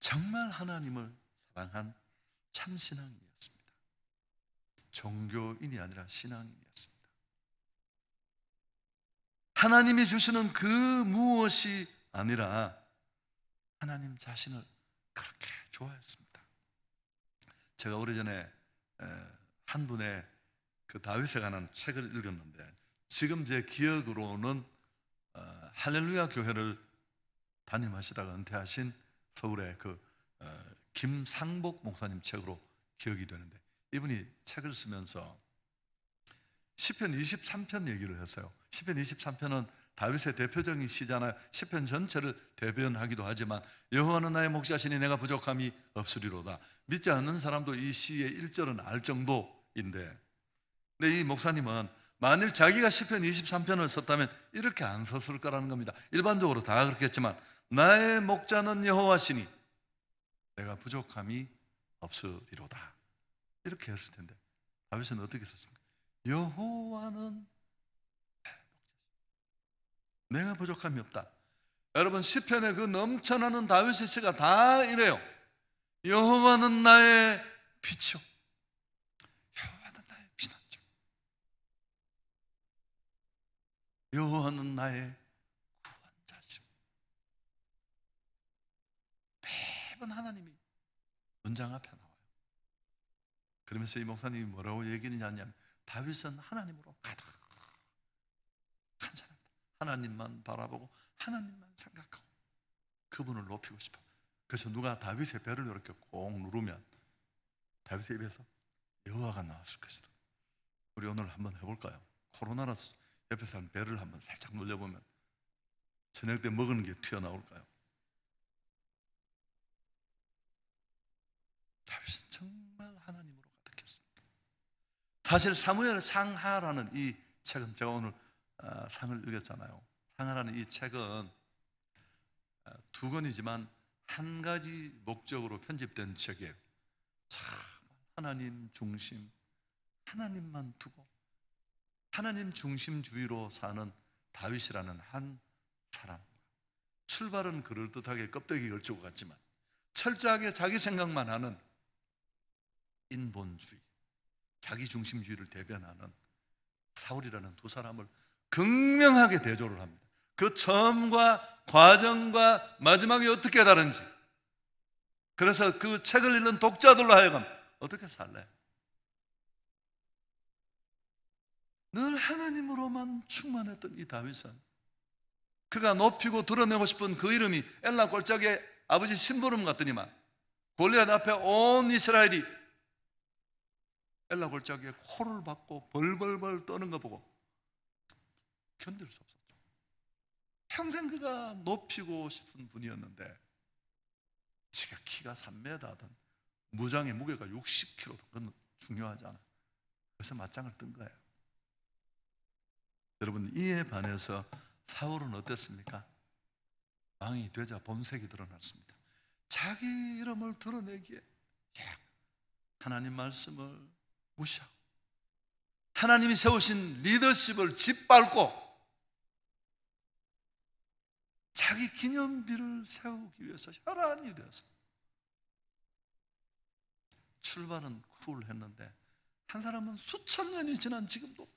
정말 하나님을 사랑한 참신앙인이었습니다. 종교인이 아니라 신앙인이었습니다. 하나님이 주시는 그 무엇이 아니라 하나님 자신을 그렇게 좋아했습니다. 제가 오래전에 한 분의 그 다윗에 관한 책을 읽었는데, 지금 제 기억으로는 할렐루야 교회를 담임하시다가 은퇴하신 서울의 그 김상복 목사님 책으로 기억이 되는데, 이분이 책을 쓰면서 시편 23편 얘기를 했어요. 시편 23편은 다윗의 대표적인 시잖아요. 시편 전체를 대변하기도 하지만 여호와는 나의 목자시니 내가 부족함이 없으리로다. 믿지 않는 사람도 이 시의 1절은 알 정도인데, 근데 이 목사님은 만일 자기가 시편 23편을 썼다면 이렇게 안 썼을 거라는 겁니다. 일반적으로 다 그렇겠지만 나의 목자는 여호와시니 내가 부족함이 없으리로다 이렇게 했을 텐데, 다윗은 어떻게 썼습니까? 여호와는 내가 부족함이 없다. 여러분, 시편의 그 넘쳐나는 다윗의 시가 다 이래요. 여호와는 나의 빛이요, 여호와는 나의 피난처, 여호와는 나의 구원자시오. 매번 하나님이 문장 앞에 나와요. 그러면서 이 목사님이 뭐라고 얘기를 하냐면, 다윗은 하나님으로 가득한 사람이다. 하나님만 바라보고 하나님만 생각하고 그분을 높이고 싶어. 그래서 누가 다윗의 배를 이렇게 꼭 누르면 다윗의 입에서 여호와가 나왔을 것이다. 우리 오늘 한번 해볼까요? 코로나라서 옆에서 한 배를 한번 살짝 눌려보면 저녁 때 먹은 게 튀어나올까요? 다윗은 정말 하나님으로 가득했습니다. 사실 사무엘 상하라는 이 책은, 제가 오늘 상을 읽었잖아요. 상하라는 이 책은 두 권이지만 한 가지 목적으로 편집된 책이에요. 참 하나님 중심, 하나님만 두고 하나님 중심주의로 사는 다윗이라는 한 사람. 출발은 그럴듯하게 껍데기 걸치고 갔지만 철저하게 자기 생각만 하는 인본주의, 자기 중심주의를 대변하는 사울이라는 두 사람을 극명하게 대조를 합니다. 그 처음과 과정과 마지막이 어떻게 다른지, 그래서 그 책을 읽는 독자들로 하여금 어떻게 살래? 늘 하나님으로만 충만했던 이 다윗은 그가 높이고 드러내고 싶은 그 이름이 엘라 골짜기의 아버지 심부름 같더니만 골리앗 앞에 온 이스라엘이 엘라 골짜기에 코를 박고 벌벌벌 떠는 거 보고 견딜 수 없었죠. 평생 그가 높이고 싶은 분이었는데 지가 키가 3m든 무장의 무게가 60kg든 그건 중요하지 않아요. 그래서 맞짱을 뜬 거예요. 여러분, 이에 반해서 사울은 어땠습니까? 왕이 되자 본색이 드러났습니다. 자기 이름을 드러내기에 하나님 말씀을 무시하고 하나님이 세우신 리더십을 짓밟고 자기 기념비를 세우기 위해서 혈안이 되어서 출발은 쿨했는데 한 사람은 수천 년이 지난 지금도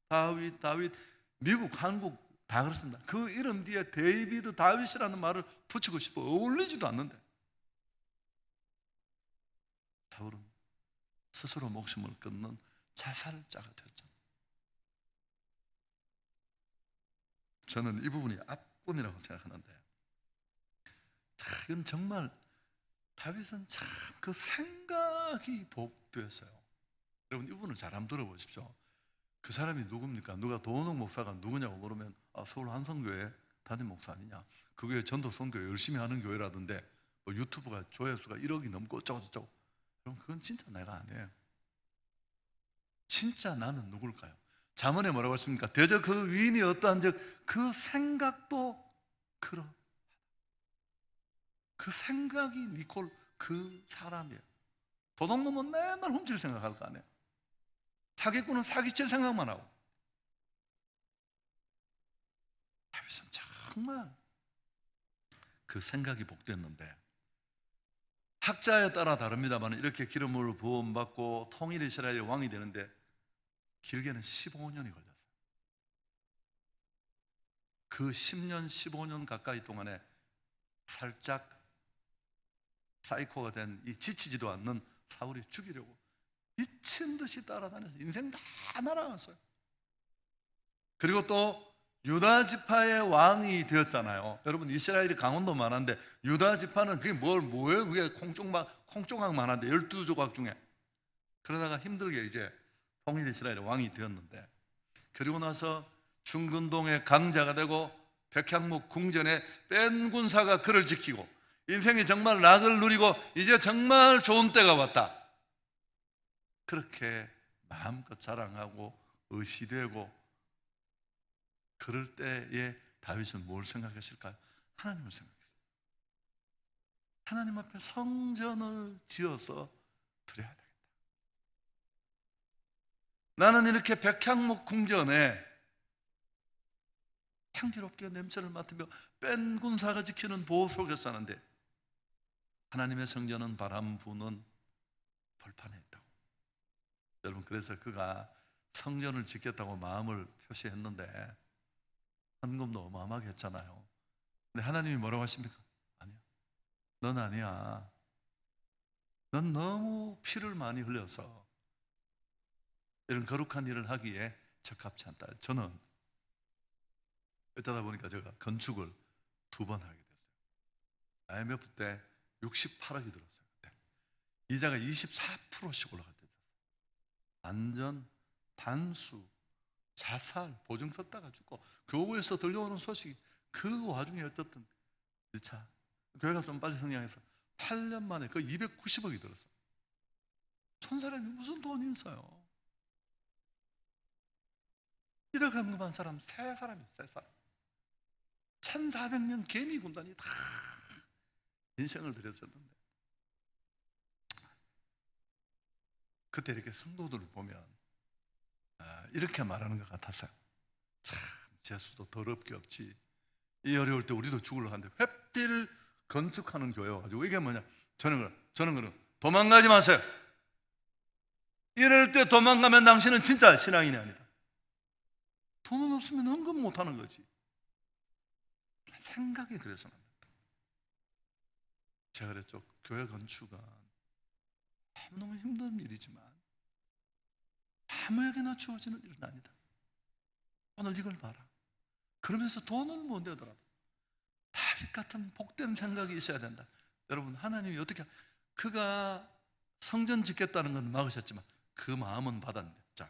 다윗 미국, 한국 다 그렇습니다. 그 이름 뒤에 데이비드, 다윗이라는 말을 붙이고 싶어 어울리지도 않는데 사울은 스스로 목숨을 끊는 자살자가 되었죠. 저는 이 부분이 압권이라고 생각하는데 이건 정말 다윗은 참 그 생각이 복되었어요. 여러분, 이 부분을 잘 한번 들어보십시오. 그 사람이 누굽니까? 누가 도원옥 목사가 누구냐고 물으면 서울 한성교회 담임 목사 아니냐? 그 교회 전도 선교 열심히 하는 교회라던데 뭐 유튜브가 조회수가 1억이 넘고 어쩌고저쩌고. 그럼 그건 진짜 내가 아니에요. 진짜 나는 누굴까요? 잠언에 뭐라고 했습니까? 대저 그 위인이 어떠한즉 그 생각도 그러하다. 그 생각이 니콜 그 사람이에요. 도둑놈은 맨날 훔칠 생각할 거 아니에요. 사기꾼은 사기칠 생각만 하고. 다윗은 정말 그 생각이 복됐는데 학자에 따라 다릅니다만 이렇게 기름을 부음받고 통일 이스라엘의 왕이 되는데 길게는 15년이 걸렸어요. 그 10년, 15년 가까이 동안에 살짝 사이코가 된 이 지치지도 않는 사울이 죽이려고 미친 듯이 따라다녀서 인생 다 날아갔어요. 그리고 또 유다 지파의 왕이 되었잖아요. 여러분, 이스라엘이 강원도 많은데 유다 지파는 그게 뭐예요? 그게 콩조각 많은데 12조각 중에. 그러다가 힘들게 이제 통일 이스라엘의 왕이 되었는데 그리고 나서 중근동의 강자가 되고 백향목 궁전에 뺀 군사가 그를 지키고 인생이 정말 낙을 누리고 이제 정말 좋은 때가 왔다. 그렇게 마음껏 자랑하고 의시되고 그럴 때에 다윗은 뭘 생각했을까요? 하나님을 생각했어요. 하나님 앞에 성전을 지어서 드려야 되겠다. 나는 이렇게 백향목 궁전에 향기롭게 냄새를 맡으며 뺀 군사가 지키는 보호 속에 사는데 하나님의 성전은 바람 부는 벌판에 있다고. 여러분, 그래서 그가 성전을 짓겠다고 마음을 표시했는데 헌금도 어마어마하게 했잖아요. 근데 하나님이 뭐라고 하십니까? 아니야, 넌 아니야. 넌 너무 피를 많이 흘려서 이런 거룩한 일을 하기에 적합치 않다. 저는 어쩌다 보니까 제가 건축을 2번 하게 됐어요. IMF 때 68억이 들었어요. 그때 이자가 24%씩 올라갈 때 됐어요. 완전 단수, 자살, 보증 썼다가 죽고 교구에서 들려오는 소식이 그 와중에 어쨌든 1차 교회가 좀 빨리 성장해서 8년 만에 그 290억이 들었어요. 천 사람이 무슨 돈이 있어요? 1억 헌금한 사람 3사람이 3사람 1400년 개미 군단이 다 인생을 들였었는데 그때 이렇게 성도들을 보면 이렇게 말하는 것 같았어요. 참 재수도 더럽게 없지. 이 어려울 때 우리도 죽으려고 하는데 횃빌 건축하는 교회여가지고 이게 뭐냐, 저는 그럼 도망가지 마세요. 이럴 때 도망가면 당신은 진짜 신앙인이 아니다. 돈은 없으면 헌금 못하는 거지. 생각이 그래서 납니다. 제가 그랬죠. 교회 건축은 너무 힘든 일이지만 아무에게나 주어지는 일은 아니다. 오늘 이걸 봐라. 그러면서 돈을 못 내더라도 다윗 같은 복된 생각이 있어야 된다. 여러분, 하나님이 어떻게, 그가 성전 짓겠다는 건 막으셨지만 그 마음은 받았는데, 자,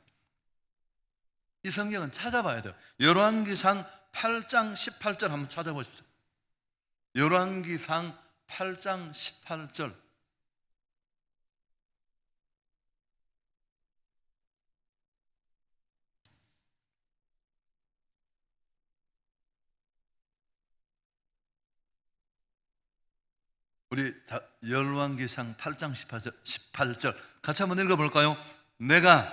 이 성경은 찾아봐야 돼요. 열왕기상 8장 18절 한번 찾아보십시오. 열왕기상 8장 18절. 우리 열왕기상 8장 18절 같이 한번 읽어볼까요? 내가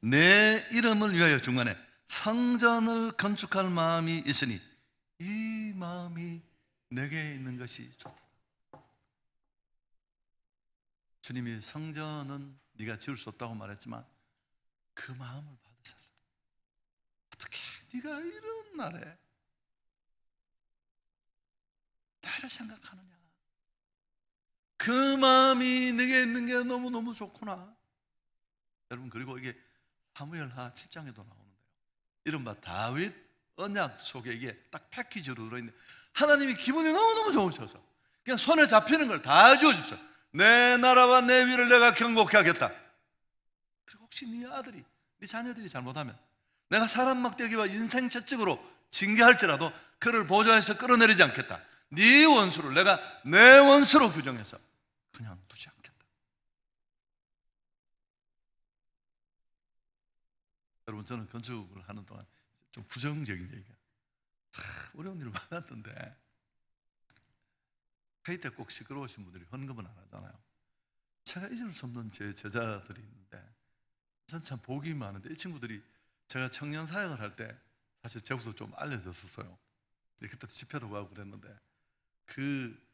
내 이름을 위하여 중간에 성전을 건축할 마음이 있으니 이 마음이 내게 있는 것이 좋다. 주님이 성전은 네가 지을 수 없다고 말했지만 그 마음을 받으셨어요. 어떻게 네가 이런 날에 나를 생각하느냐. 그 마음이 내게 있는 게 너무너무 좋구나. 여러분, 그리고 이게 사무엘하 7장에도 나오는데요. 이른바 다윗 언약 속에 이게 딱 패키지로 들어있는데 하나님이 기분이 너무너무 좋으셔서 그냥 손에 잡히는 걸 다 주어주셔. 내 나라와 내 위를 내가 경고케 하겠다. 그리고 혹시 네 아들이, 네 자녀들이 잘못하면 내가 사람 막대기와 인생 채찍으로 징계할지라도 그를 보좌에서 끌어내리지 않겠다. 네 원수를 내가 내 원수로 규정해서 그냥 두지 않겠다. 여러분, 저는 건축을 하는 동안 좀 부정적인 얘기가 참 어려운 일을 많았던데 회의 때 꼭 시끄러우신 분들이 헌금은 안 하잖아요. 제가 잊을 수 없는 제 제자들이 있는데 전 참 복이 많은데 이 친구들이 제가 청년 사역을 할 때 사실 제부도 좀 알려졌었어요. 그때 집회도 가고 그랬는데 그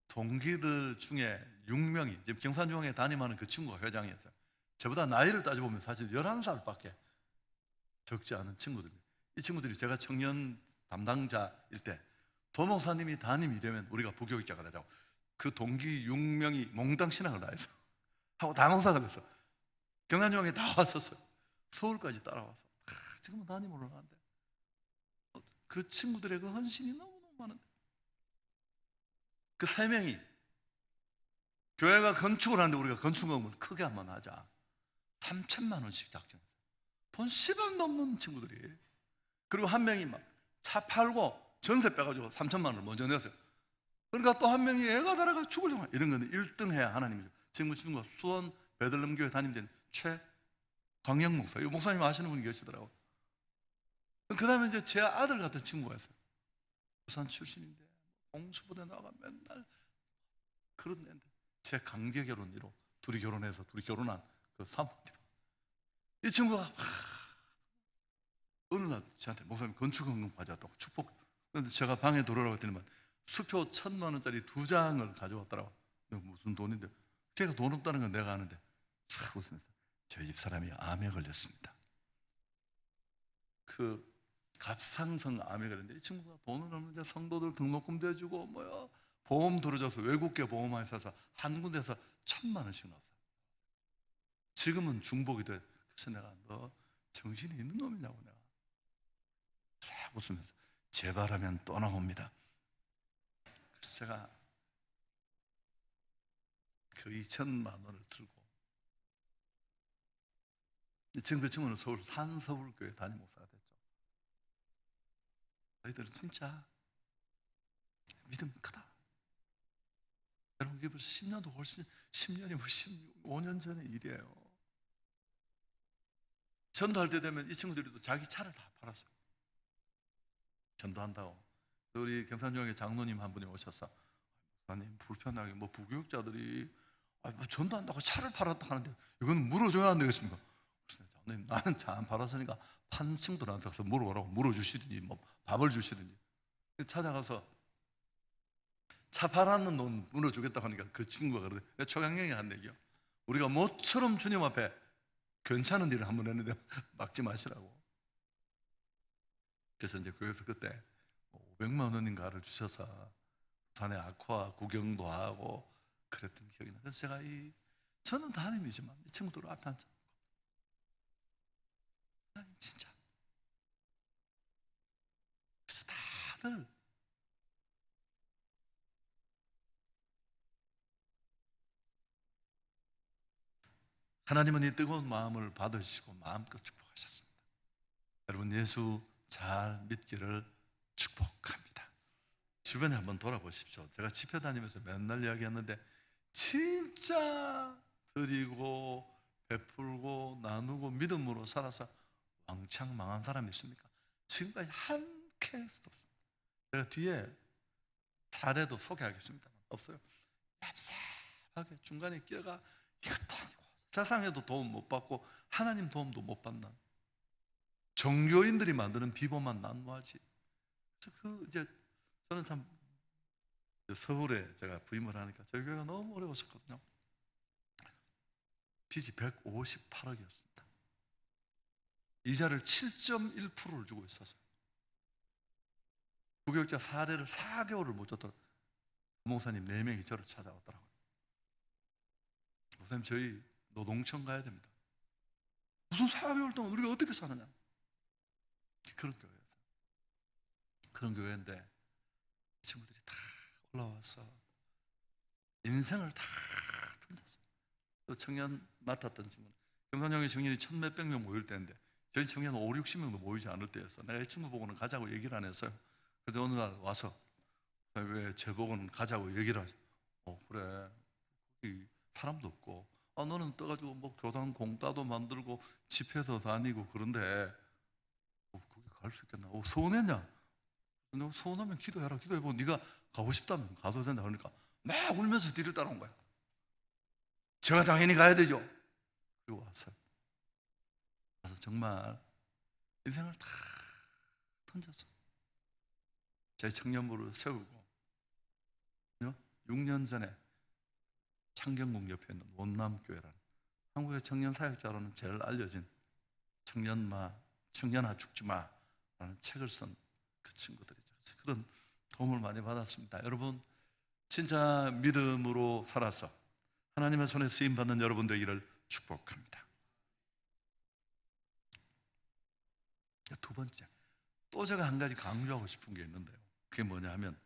동기들 중에 6명이 지금 경산중앙에 담임하는 그 친구가 회장이었어요. 저보다 나이를 따져보면 사실 11살밖에 적지 않은 친구들입니다. 이 친구들이 제가 청년 담당자일 때 도목사님이 담임이 되면 우리가 부교육자가 되자고 그 동기 6명이 몽땅 신학을 다 했어. 하고 다 목사가 됐어. 경산중앙에 다 왔었어요. 서울까지 따라와서 지금은 담임을 하는데 그 친구들의 그 헌신이 너무너무 많은데 그 3명이 교회가 건축을 하는데 우리가 건축업을 크게 한번 하자 3천만 원씩 작정했어요. 돈 10억 넘는 친구들이. 그리고 한 명이 막 차 팔고 전세 빼가지고 3천만 원을 먼저 냈어요. 그러니까 또 한 명이 애가 달아가 죽을 정말 이런 거는 1등 해야 하나님이죠. 지금 친구가 수원 베들렘 교회 담임된 최광영 목사, 이 목사님 아시는 분이 계시더라고요. 그 다음에 이제 제 아들 같은 친구가 있어요. 부산 출신인데 공수부대 나가 맨날 그런 애인데 제 강제 결혼 1호 둘이 결혼해서 둘이 결혼한 그 사모님. 이 친구가 어느 날 저한테 목사님 건축헌금 가져왔다고 축복. 그런데 제가 방에 들어오라고 했더니만 수표 1,000만 원짜리 2장을 가져왔더라고. 무슨 돈인데 걔가 돈 없다는 건 내가 아는데 싹 웃으면서 저희 집 사람이 암에 걸렸습니다. 그 갑상선 암에 걸렸는데 이 친구가 돈은 없는데 성도들 등록금도 해주고 뭐야 보험 들어줘서 외국계 보험회사에서 한 군데서 1,000만 원씩 나왔어요. 지금은 중복이 돼. 그래서 내가 너 정신이 있는 놈이냐고 내가 싹 웃으면서 제발하면 또 나옵니다. 그래서 제가 그 2,000만 원을 들고 지금 그 친구는 서울 산서울교회 담임 목사가 됐죠. 너희들은 진짜 믿음 크다. 여러분 이게 벌써 10년도 훨씬 10년이 훨씬 5년 전의 일이에요. 전도할 때 되면 이 친구들이 또 자기 차를 다 팔았어요. 전도한다고. 우리 경산중앙에 장로님 한 분이 오셔서 목사님 불편하게 뭐 부교육자들이 뭐 전도한다고 차를 팔았다 하는데 이건 물어줘야 안 되겠습니까? 그래서 장로님 나는 차 안 팔았으니까 판 친구들한테 가서 물어보라고 물어주시든지 뭐 밥을 주시든지. 찾아가서 차 팔았는 돈 물어주겠다고 하니까 그 친구가 그러더니 초강령이 한 얘기요. 우리가 모처럼 주님 앞에 괜찮은 일을 한번 했는데 막지 마시라고. 그래서 이제 교회에서 그때 500만 원인가를 주셔서 부산에 아쿠아 구경도 하고 그랬던 기억이 나요. 그래서 제가 저는 담임이지만 이 친구들 앞에 앉아 하나님 진짜. 그래서 다들 하나님은 이 뜨거운 마음을 받으시고 마음껏 축복하셨습니다. 여러분 예수 잘 믿기를 축복합니다. 주변에 한번 돌아보십시오. 제가 집회 다니면서 맨날 이야기했는데 진짜 드리고 베풀고 나누고 믿음으로 살아서 왕창 망한 사람이 있습니까? 지금까지 한 케이스도 없습니다. 제가 뒤에 사례도 소개하겠습니다. 없어요. 얍삽하게 중간에 끼어가 이것도 아니고 세상에도 도움 못 받고 하나님 도움도 못 받는 종교인들이 만드는 비범한 난무하지. 그래서 이제 저는 참 서울에 제가 부임을 하니까 저희 교회가 너무 어려웠었거든요. 빚이 158억이었습니다. 이자를 7.1%를 주고 있었어요. 부교육자 사례를 4개월을 못 줬더라고요. 목사님 4명이 저를 찾아왔더라고요. 목사님 저희 노동청 가야 됩니다. 무슨 4개월 동안 우리가 어떻게 사느냐. 그런 교회였어요. 그런 교회인데 친구들이 다 올라와서 인생을 다 던졌어요. 또 청년 맡았던 친구는 경산형의 청년이 1,몇백 명 모일 때인데 저희 청년 5, 60명도 모이지 않을 때였어. 내가 이 친구 보고는 가자고 얘기를 안 했어요. 그래서 어느 날 와서 왜 제보고는 가자고 얘기를 하죠. 그래 거기 사람도 없고 너는 떠가지고 뭐 교당 공따도 만들고 집회도 다니고 그런데 거기 갈 수 있겠나? 서운했냐? 너 서운하면 기도해라. 기도해보고 네가 가고 싶다면 가도 된다. 그러니까 막 울면서 뒤를 따라온 거야. 제가 당연히 가야 되죠. 그리고 왔어요. 그래서 정말 인생을 다 던졌어. 제 청년부를 세우고 6년 전에 창경궁 옆에 있는 원남교회라는 한국의 청년 사역자로는 제일 알려진 청년아 죽지마 라는 책을 쓴 그 친구들이죠. 그런 도움을 많이 받았습니다. 여러분 진짜 믿음으로 살아서 하나님의 손에 쓰임받는 여러분 되기를 축복합니다. 두 번째, 또 제가 한 가지 강조하고 싶은 게 있는데요. 그게 뭐냐 하면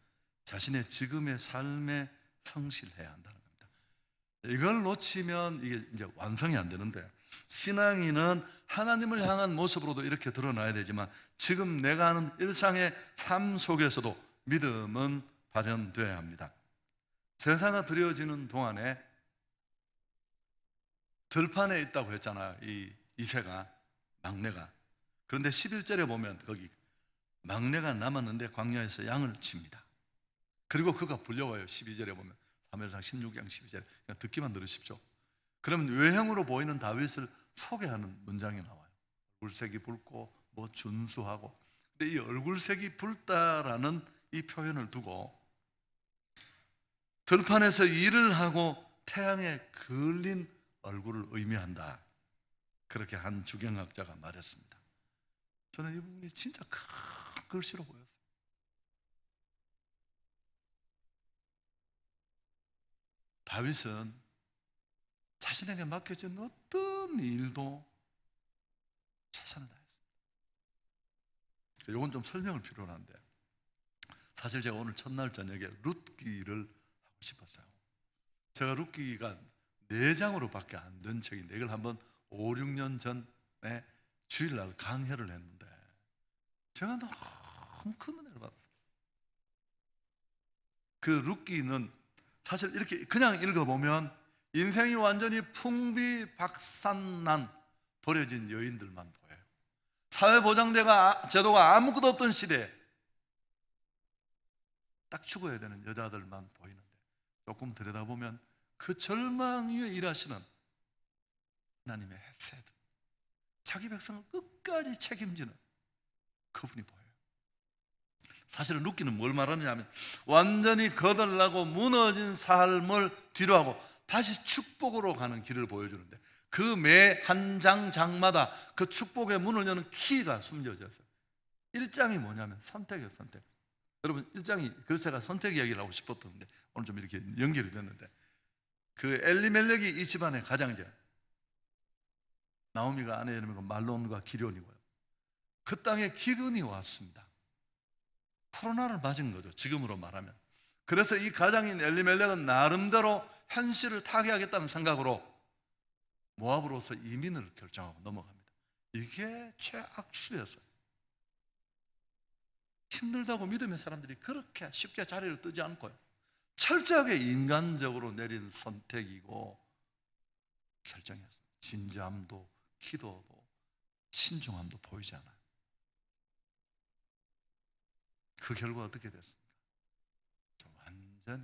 자신의 지금의 삶에 성실해야 한다는 겁니다. 이걸 놓치면 이게 이제 완성이 안 되는데, 신앙인은 하나님을 향한 모습으로도 이렇게 드러나야 되지만 지금 내가 하는 일상의 삶 속에서도 믿음은 발현되어야 합니다. 제사가 드려지는 동안에 들판에 있다고 했잖아요. 이 이새가, 막내가. 그런데 11절에 보면 거기 막내가 남았는데 광야에서 양을 칩니다. 그리고 그가 불려와요. 12절에 보면 사무엘상 16장 12절에 그냥 듣기만 들으십시오. 그러면 외형으로 보이는 다윗을 소개하는 문장이 나와요. 얼굴색이 붉고 뭐 준수하고. 근데 이 얼굴색이 붉다라는 이 표현을 두고 들판에서 일을 하고 태양에 그을린 얼굴을 의미한다. 그렇게 한 주경학자가 말했습니다. 저는 이 부분이 진짜 큰 글씨로 보였어요. 다윗은 자신에게 맡겨진 어떤 일도 최선을 다했습니다. 이건 좀 설명을 필요로 한데, 사실 제가 오늘 첫날 저녁에 룻기를 하고 싶었어요. 제가 룻기가 4장으로밖에 안 된 책인데 이걸 한번 5, 6년 전에 주일날 강해를 했는데 제가 너무 큰 은혜를 받았어요. 그 룻기는 사실 이렇게 그냥 읽어보면 인생이 완전히 풍비박산난 버려진 여인들만 보여요. 사회보장제도가 아무것도 없던 시대에 딱 죽어야 되는 여자들만 보이는데 조금 들여다보면 그 절망 위에 일하시는 하나님의 헤세드, 자기 백성을 끝까지 책임지는 그분이 보여요. 사실은 룻기는 뭘 말하느냐 하면 완전히 거덜나고 무너진 삶을 뒤로하고 다시 축복으로 가는 길을 보여주는데 그 매 한 장마다 그 축복의 문을 여는 키가 숨겨져 있어요. 1장이 뭐냐면 선택이에요. 선택. 여러분 1장이 그래서 제가 선택 이야기를 하고 싶었는데 오늘 좀 이렇게 연결이 됐는데 그 엘리멜렉이 이 집안의 가장제, 나오미가 아내 이름이고 말론과 기련이고요. 그 땅에 기근이 왔습니다. 코로나를 맞은 거죠, 지금으로 말하면. 그래서 이 가장인 엘리멜렉은 나름대로 현실을 타개하겠다는 생각으로 모압으로서 이민을 결정하고 넘어갑니다. 이게 최악추였어요. 힘들다고 믿음의 사람들이 그렇게 쉽게 자리를 뜨지 않고요, 철저하게 인간적으로 내린 선택이고 결정이었습니다. 진지함도 기도도 신중함도 보이지 않아요. 그 결과 어떻게 됐습니까? 완전히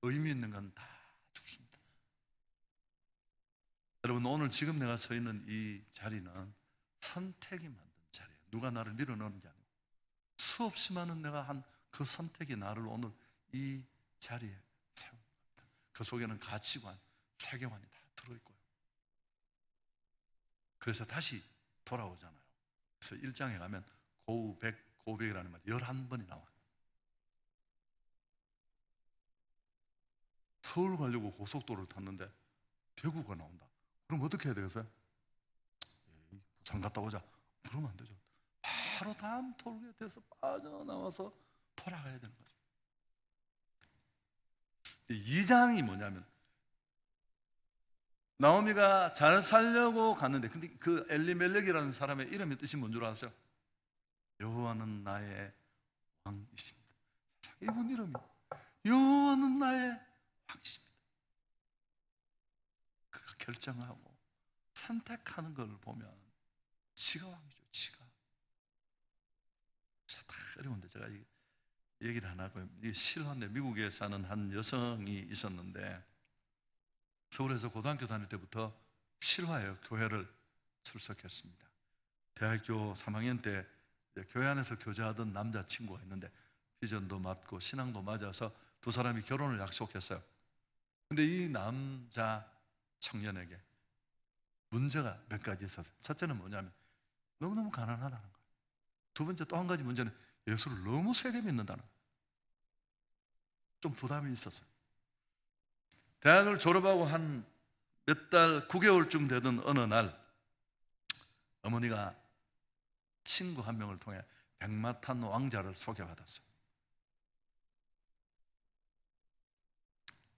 의미 있는 건 다 죽습니다. 여러분, 오늘 지금 내가 서 있는 이 자리는 선택이 만든 자리예요. 누가 나를 밀어넣는지 아니고 수없이 많은 내가 한 그 선택이 나를 오늘 이 자리에 세운 겁니다. 그 속에는 가치관, 세계관이 다 들어있고요. 그래서 다시 돌아오잖아요. 그래서 1장에 가면 고백이라는 말이 11번이 나와요. 서울 가려고 고속도로를 탔는데 대구가 나온다. 그럼 어떻게 해야 되겠어요? 부산 갔다 오자. 그러면 안 되죠. 바로 다음 톨게이트에서 빠져나와서 돌아가야 되는 거죠. 2장이 뭐냐면, 나오미가 잘 살려고 갔는데, 근데 그 엘리멜렉이라는 사람의 이름의 뜻이 뭔 줄 아세요? 여호와는 나의 왕이십니다. 이분 이름이 여호와는 나의 왕이십니다. 그가 결정하고 선택하는 걸 보면 지가 왕이죠, 지가. 그래서 다 어려운데 제가 얘기를 안 하고요. 이게 실화인데, 미국에 사는 한 여성이 있었는데 서울에서 고등학교 다닐 때부터 실화예요. 교회를 출석했습니다. 대학교 3학년 때 교회 안에서 교제하던 남자친구가 있는데 비전도 맞고 신앙도 맞아서 두 사람이 결혼을 약속했어요. 근데 이 남자 청년에게 문제가 몇 가지 있었어요. 첫째는 뭐냐면 너무너무 가난하다는 거예요. 두 번째, 또 한 가지 문제는 예수를 너무 세게 믿는다는 거예요. 좀 부담이 있었어요. 대학을 졸업하고 한 몇 달, 9개월쯤 되던 어느 날 어머니가 친구 한 명을 통해 백마탄 왕자를 소개받았어요.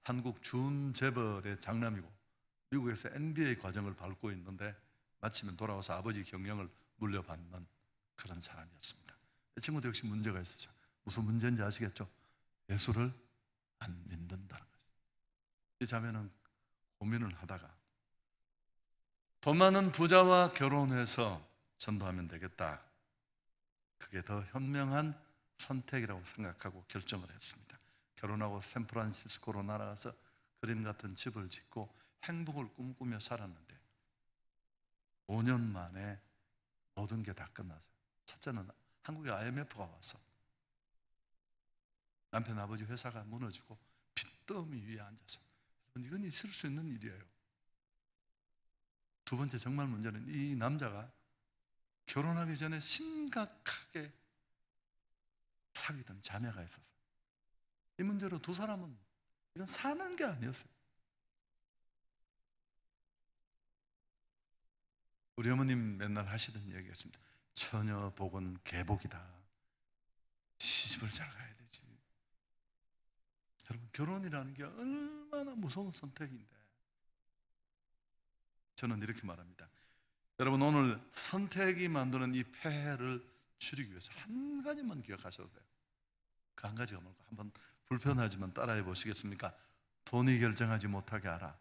한국 준재벌의 장남이고 미국에서 NBA 과정을 밟고 있는데 마치면 돌아와서 아버지 경영을 물려받는 그런 사람이었습니다. 이 친구도 역시 문제가 있었죠. 무슨 문제인지 아시겠죠? 예수를 안 믿는다는 거죠. 이 자매는 고민을 하다가 돈 많은 부자와 결혼해서 전도하면 되겠다. 그게 더 현명한 선택이라고 생각하고 결정을 했습니다. 결혼하고 샌프란시스코로 날아가서 그림 같은 집을 짓고 행복을 꿈꾸며 살았는데 5년 만에 모든 게 다 끝났어요. 첫째는 한국에 IMF가 왔어. 남편 아버지 회사가 무너지고 빚더미 위에 앉아서. 이건 있을 수 있는 일이에요. 두 번째, 정말 문제는 이 남자가 결혼하기 전에 심각하게 사귀던 자매가 있었어요. 이 문제로 두 사람은 이건 사는 게 아니었어요. 우리 어머님 맨날 하시던 얘기였습니다. 처녀 복은 개복이다. 시집을 잘 가야 되지. 여러분, 결혼이라는 게 얼마나 무서운 선택인데, 저는 이렇게 말합니다. 여러분, 오늘 선택이 만드는 이 폐해를 줄이기 위해서 한 가지만 기억하셔도 돼요. 그 한 가지가 뭘까? 한번 불편하지만 따라해 보시겠습니까? 돈이 결정하지 못하게 하라.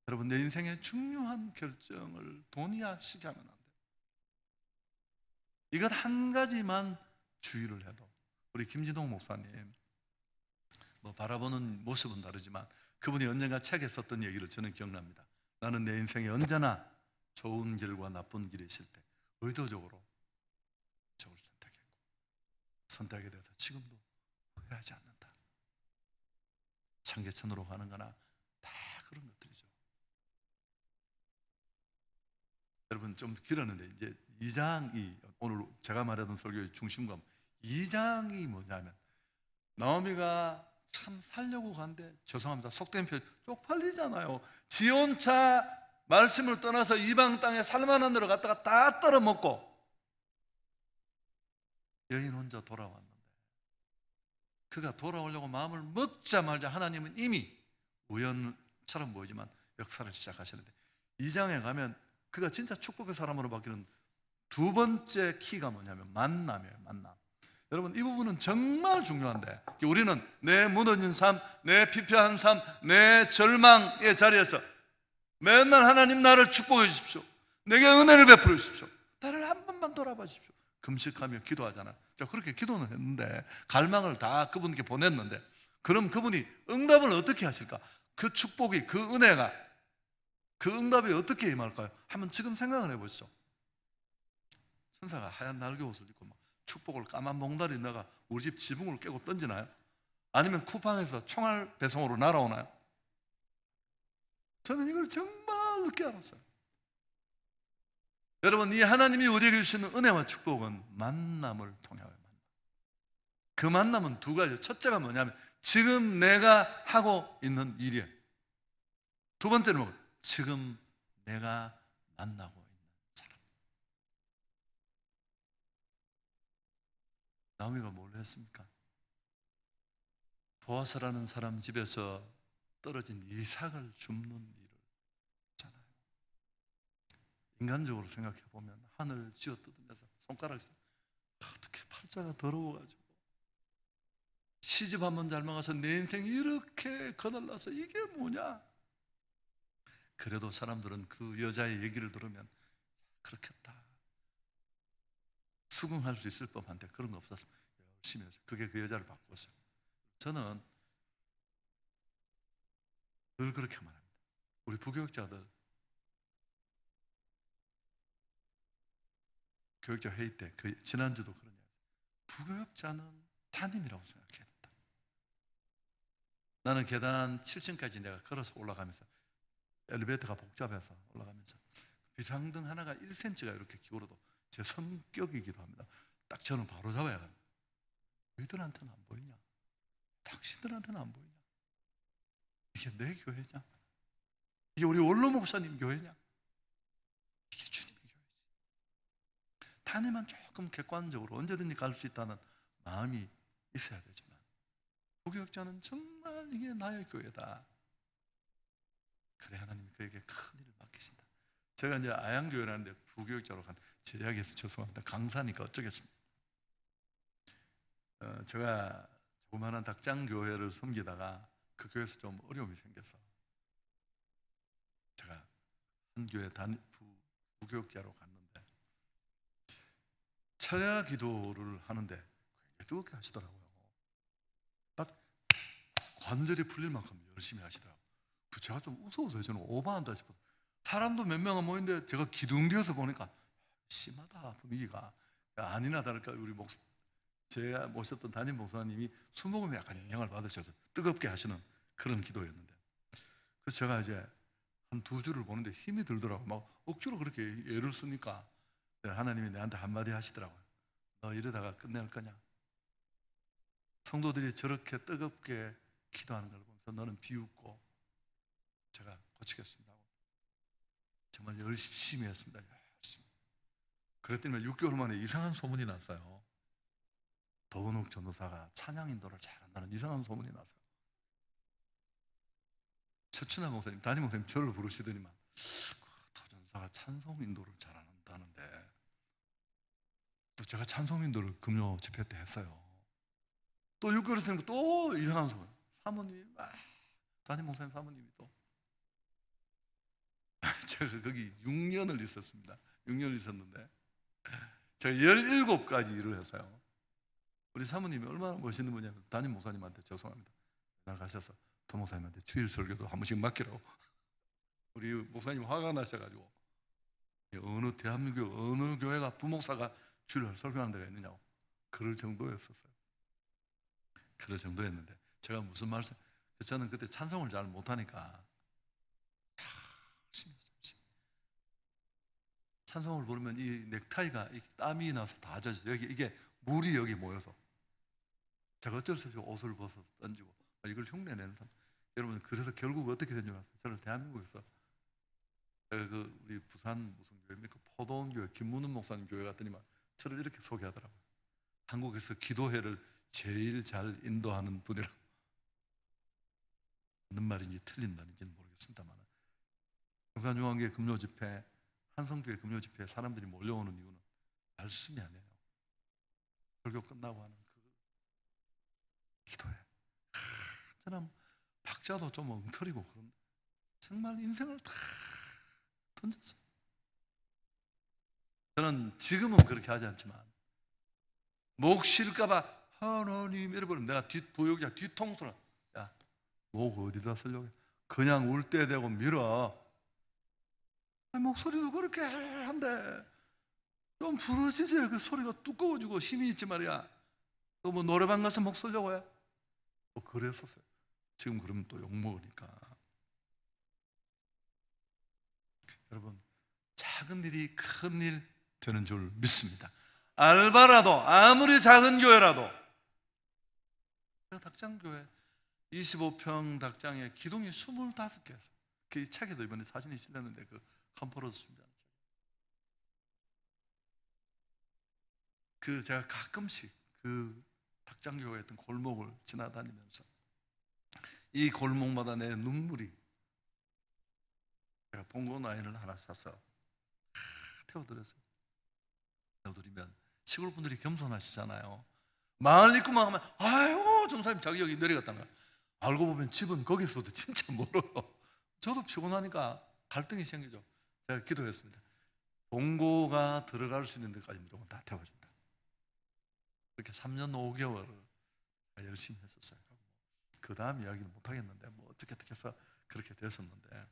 여러분, 내 인생의 중요한 결정을 돈이 하시게 하면 안 돼요. 이것 한 가지만 주의를 해도, 우리 김진동 목사님 바라보는 모습은 다르지만 그분이 언젠가 책에 썼던 얘기를 저는 기억납니다. 나는 내 인생에 언제나 좋은 길과 나쁜 길이 있을 때 의도적으로 저걸 선택했고 선택에 대해서 지금도 후회하지 않는다. 청계천으로 가는 거나 다 그런 것들이죠. 여러분, 좀 길었는데 이제 2장이 오늘 제가 말하던 설교의 중심감, 2장이 뭐냐면 나오미가 참 살려고 간데, 죄송합니다, 속된 표현, 쪽팔리잖아요. 지 혼자 말씀을 떠나서 이방 땅에 살만한 데로 갔다가 다 떨어먹고 여인 혼자 돌아왔는데, 그가 돌아오려고 마음을 먹자마자 하나님은 이미 우연처럼 보이지만 역사를 시작하시는데, 2장에 가면 그가 진짜 축복의 사람으로 바뀌는 두 번째 키가 뭐냐면 만남이에요. 만남. 여러분, 이 부분은 정말 중요한데, 우리는 내 무너진 삶, 내 피폐한 삶, 내 절망의 자리에서 맨날 하나님 나를 축복해 주십시오, 내게 은혜를 베풀어 주십시오, 나를 한 번만 돌아봐 주십시오, 금식하며 기도하잖아요. 자, 그렇게 기도는 했는데, 갈망을 다 그분께 보냈는데, 그럼 그분이 응답을 어떻게 하실까? 그 축복이, 그 은혜가, 그 응답이 어떻게 임할까요? 한번 지금 생각을 해보시죠. 천사가 하얀 날개 옷을 입고 막 축복을 까만 봉다리 넣어가 우리 집 지붕을 깨고 던지나요? 아니면 쿠팡에서 총알 배송으로 날아오나요? 저는 이걸 정말 늦게 알았어요. 여러분, 이 하나님이 우리에게 주시는 은혜와 축복은 만남을 통하여, 그 만남은 두 가지. 첫째가 뭐냐면 지금 내가 하고 있는 일이에요. 두 번째는 뭐예요? 지금 내가 만나고 있는 사람. 나오미가 뭘 했습니까? 보아스라는 사람 집에서 떨어진 이삭을 줍는 일을 했잖아요. 인간적으로 생각해 보면 하늘 쥐어 뜯으면서 손가락을 어떻게 팔자가 더러워가지고 시집 한번 잘 막아서 내 인생 이렇게 거날라서 이게 뭐냐? 그래도 사람들은 그 여자의 얘기를 들으면 그렇겠다, 수긍할 수 있을 법한데 그런 거 없었어요. 열심히 했어요. 그게 그 여자를 바꿨어요. 저는 늘 그렇게 말합니다. 우리 부교육자들 교육자 회의 때, 그 지난주도 그런 얘기, 부교육자는 담임이라고 생각해야 된다. 나는 계단 7층까지 내가 걸어서 올라가면서, 엘리베이터가 복잡해서 올라가면서 비상등 하나가 1cm가 이렇게 기울어도 제 성격이기도 합니다. 딱 저는 바로 잡아야 합니다. 너희들한테는 안 보이냐? 당신들한테는 안 보이냐? 이게 내 교회냐? 이게 우리 원로 목사님 교회냐? 이게 주님의 교회지. 담임은 조금 객관적으로 언제든지 갈 수 있다는 마음이 있어야 되지만, 부교육자는 정말 이게 나의 교회다. 그래, 하나님이 그에게 큰 일을 맡기신다. 제가 이제 아양교회라는데 부교육자로 간, 제 이야기에서 죄송합니다. 강사니까 어쩌겠습니까? 제가 조그마한 닭장교회를 섬기다가 그 교회에서 좀 어려움이 생겨서 제가 한 교회 부교육자로 갔는데, 철야 기도를 하는데 굉장히 뜨겁게 하시더라고요. 딱 관절이 풀릴 만큼 열심히 하시더라고요. 제가 좀 무서워서요. 저는 오버한다 싶어서. 사람도 몇 명은 모이는데 제가 기둥 뒤에서 보니까 심하다, 분위기가. 아니나 다를까 우리 제가 모셨던 담임 목사님이 술 먹으면 약간 영향을 받으셔서 뜨겁게 하시는 그런 기도였는데, 그래서 제가 이제 한 2주를 보는데 힘이 들더라고요. 막 억지로 그렇게 애를 쓰니까 하나님이 내한테 한마디 하시더라고요. 너 이러다가 끝낼 거냐? 성도들이 저렇게 뜨겁게 기도하는 걸 보면서 너는 비웃고 제가 고치겠습니다. 정말 열심히 했습니다. 열심히. 그랬더니 6개월 만에 이상한 소문이 났어요. 도은욱 전도사가 찬양 인도를 잘한다는 이상한 소문이 나서요. 최춘하 목사님, 담임 목사님 저를 부르시더니만, 도 전도사가 찬송 인도를 잘한다는데, 또 제가 찬송 인도를 금요 집회 때 했어요. 또 6개월 되니까 또 이상한 소문. 사모님, 담임 목사님 사모님이 또 제가 거기 6년을 있었습니다. 6년을 있었는데 제가 17가지 일을 했어요. 우리 사모님이 얼마나 멋있는 분이냐면, 담임 목사님한테 죄송합니다, 날 가셔서 도 목사님한테 주일 설교도 한 번씩 맡기라고. 우리 목사님 화가 나셔가지고, 어느 대한민국 어느 교회가 부목사가 주일 설교하는 데가 있느냐고 그럴 정도였었어요. 그럴 정도였는데 제가 무슨 말씀, 저는 그때 찬송을 잘 못하니까 찬송을 부르면 이 넥타이가 땀이 나서 다 젖어요. 이게 물이 여기 모여서 제가 어쩔 수 없이 옷을 벗어 던지고 이걸 흉내내는 사람. 여러분, 그래서 결국 어떻게 된 줄 아세요? 저를 대한민국에서 제가 그 우리 부산 무슨 교회입니까? 포도원교회 김문은 목사님 교회 갔더니만 저를 이렇게 소개하더라고요. 한국에서 기도회를 제일 잘 인도하는 분이라고. 맞는 말인지 틀린 말인지는 모르겠습니다만, 경산중앙교회 금요집회, 한성교회 금요집회에 사람들이 몰려오는 이유는 말씀이 아니에요. 설교 끝나고 하는 그 기도회. 저는 박자도 좀 엉터리고 그런데 정말 인생을 다 던졌어요. 저는 지금은 그렇게 하지 않지만 목 실까봐 하나님 이래버리면 내가 부역자 뒤통수를, 야, 목 어디다 쓰려고 해? 그냥 울 때 되고 밀어. 목소리도 그렇게 한데 좀 부러지지. 그 소리가 두꺼워지고 힘이 있지 말이야. 또 뭐 노래방 가서 목 쓰려고 해? 또 그랬었어요. 지금 그러면 또 욕먹으니까. 여러분, 작은 일이 큰 일 되는 줄 믿습니다. 알바라도, 아무리 작은 교회라도. 제가 닭장교회 25평 닭장에 기둥이 25개였어요. 그 책에도 이번에 사진이 실렸는데, 그 컨퍼런스 준비하는 책. 그 제가 가끔씩 그 닭장교회 했던 골목을 지나다니면서 이 골목마다 내 눈물이, 제가 봉고 아이를 하나 사서 태워드렸어요. 태워드리면 시골 분들이 겸손하시잖아요. 마을 입구만 하면 아유 전사님 자기 여기 내려갔다는 거야. 알고 보면 집은 거기서도 진짜 멀어요. 저도 피곤하니까 갈등이 생기죠. 제가 기도했습니다. 봉고가 들어갈 수 있는 데까지 무조건 다 태워준다. 그렇게 3년 5개월을 열심히 했었어요. 그 다음 이야기는 못하겠는데 뭐 어떻게 해서 그렇게 됐었는데,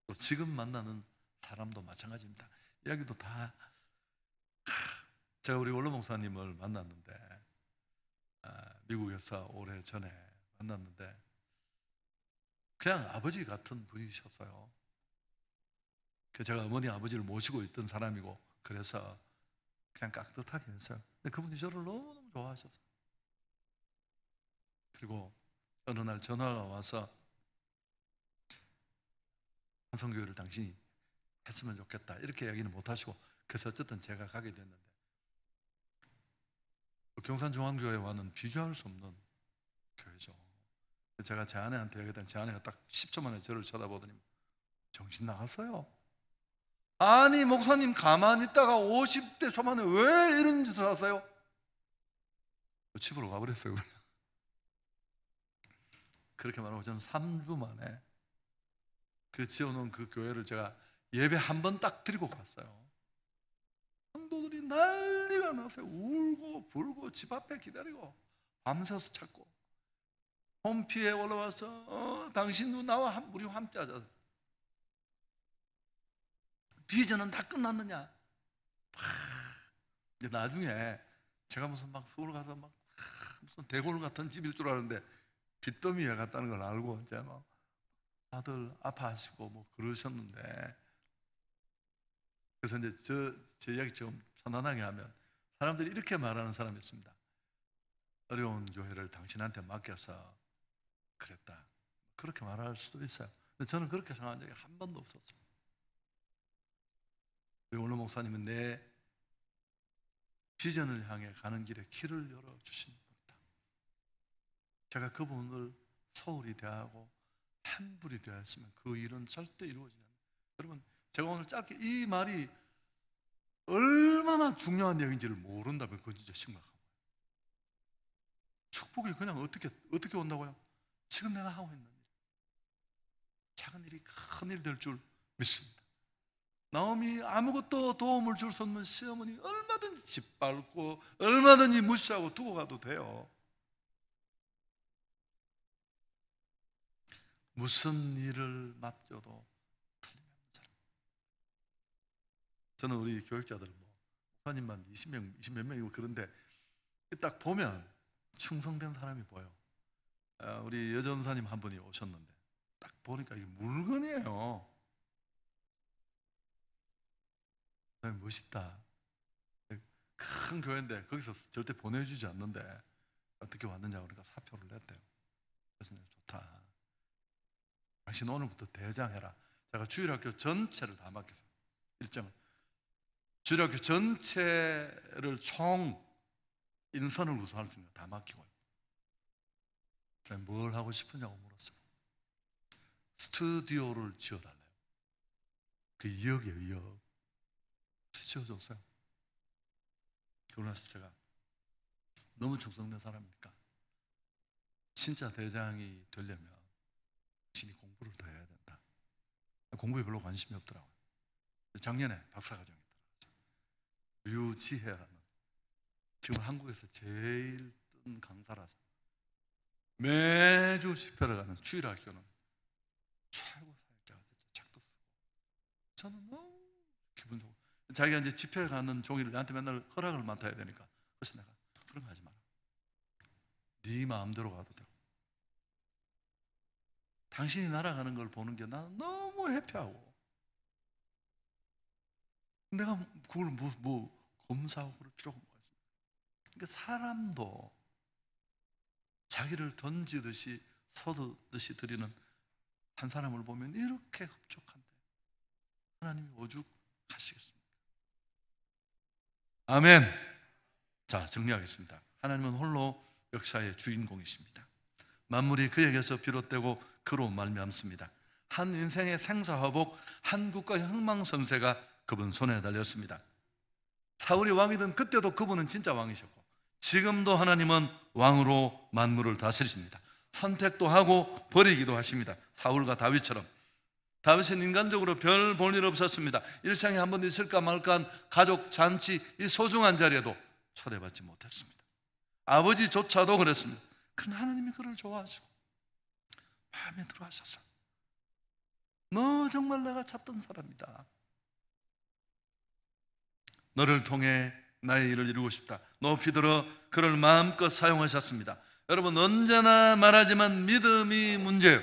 또 지금 만나는 사람도 마찬가지입니다. 이야기도 다, 제가 우리 원로 목사님을 만났는데, 미국에서 오래전에 만났는데 그냥 아버지 같은 분이셨어요. 제가 어머니 아버지를 모시고 있던 사람이고 그래서 그냥 깍듯하게 했어요. 근데 그분이 저를 너무 좋아하셨어요. 그리고 어느 날 전화가 와서 한성교회를 당신이 했으면 좋겠다 이렇게 이야기는 못하시고, 그래서 어쨌든 제가 가게 됐는데, 경산중앙교회와는 비교할 수 없는 교회죠. 제가 제 아내한테 얘기했더니 제 아내가 딱 10초 만에 저를 쳐다보더니 정신 나갔어요. 아니 목사님 가만히 있다가 50대 초반에 왜 이런 짓을 하세요? 집으로 가버렸어요. 그렇게 말하고 저는 3주 만에 그 지어놓은 그 교회를 제가 예배 한 번 딱 드리고 갔어요. 성도들이 난리가 났어요. 울고 불고 집 앞에 기다리고 밤새서 찾고 홈피에 올라와서 당신도 나와 우리 함께 하자. 비전은 다 끝났느냐? 이제 나중에 제가 무슨 막 서울 가서 막 무슨 대골 같은 집일 줄 알았는데 빚더미에 갔다는 걸 알고 이제 막 다들 아파하시고 뭐 그러셨는데, 그래서 이제 제 이야기 좀 편안하게 하면 사람들이 이렇게 말하는 사람이 있습니다. 어려운 교회를 당신한테 맡겨서 그랬다. 그렇게 말할 수도 있어요. 근데 저는 그렇게 생각한 적이 한 번도 없었어요. 우리 원로 목사님은 내 비전을 향해 가는 길에 길을 열어주신 분이다. 제가 그분을 소홀히 대하고 함부로 대했으면 그 일은 절대 이루어지지 않아요. 여러분, 제가 오늘 짧게 이 말이 얼마나 중요한 얘기인지를 모른다면 그건 진짜 심각한 거예요. 축복이 그냥 어떻게 온다고요? 지금 내가 하고 있는 일, 작은 일이 큰 일 될 줄 믿습니다. 나오미 아무것도 도움을 줄 수 없는 시어머니 얼마든지 짓밟고 얼마든지 무시하고 두고 가도 돼요. 무슨 일을 맡겨도 틀림없는 사람. 저는 우리 교육자들 목사님만 20몇 명이고 그런데 딱 보면 충성된 사람이 보여. 우리 여전사님 한 분이 오셨는데 딱 보니까 이게 물건이에요. 멋있다. 큰 교회인데 거기서 절대 보내주지 않는데 어떻게 왔느냐 그러니까 사표를 냈대요. 그래서 좋다. 당신 오늘부터 대장해라. 제가 주일학교 전체를 다 맡겼어요. 일정을. 주일학교 전체를 총 인선을 구성할 수 있는 거 다 맡기고요. 제가 뭘 하고 싶으냐고 물었어요. 스튜디오를 지어달래요. 그 2억이에요, 2억. 지어줬어요. 그러고 나서 제가 너무 충성된 사람이니까 진짜 대장이 되려면 당신이 공부를 더 해야 된다. 공부에 별로 관심이 없더라고요. 작년에 박사과정에 들어갔어요. 류지혜라는 지금 한국에서 제일 뜬 강사라서 매주 집회를 가는 주일학교는 최고 사역자가 됐죠. 책도 쓰고. 저는 너무 기분 좋고, 자기가 이제 집회 가는 종이를 나한테 맨날 허락을 맡아야 되니까, 그래서 내가 그런 거 하지 마라. 네 마음대로 가도 되고, 당신이 날아가는 걸 보는 게 나는 너무 해피하고, 내가 그걸 뭐 검사하고 그럴 필요가 뭐가 있습니까? 그러니까 사람도 자기를 던지듯이 쏟듯이 드리는 한 사람을 보면 이렇게 흡족한데 하나님이 오죽하시겠습니까? 아멘. 자, 정리하겠습니다. 하나님은 홀로 역사의 주인공이십니다. 만물이 그에게서 비롯되고 그로 말미암습니다. 한 인생의 생사화복, 한 국가의 흥망성쇠가 그분 손에 달렸습니다. 사울이 왕이던 그때도 그분은 진짜 왕이셨고, 지금도 하나님은 왕으로 만물을 다스리십니다. 선택도 하고 버리기도 하십니다. 사울과 다윗처럼. 다윗은 인간적으로 별 볼 일 없었습니다. 일생에 한 번 있을까 말까 한 가족 잔치, 이 소중한 자리에도 초대받지 못했습니다. 아버지조차도 그랬습니다. 그러나 하나님이 그를 좋아하시고 마음에 들어 하셨어요. 너 정말 내가 찾던 사람이다. 너를 통해 나의 일을 이루고 싶다. 높이 들어 그를 마음껏 사용하셨습니다. 여러분, 언제나 말하지만 믿음이 문제예요.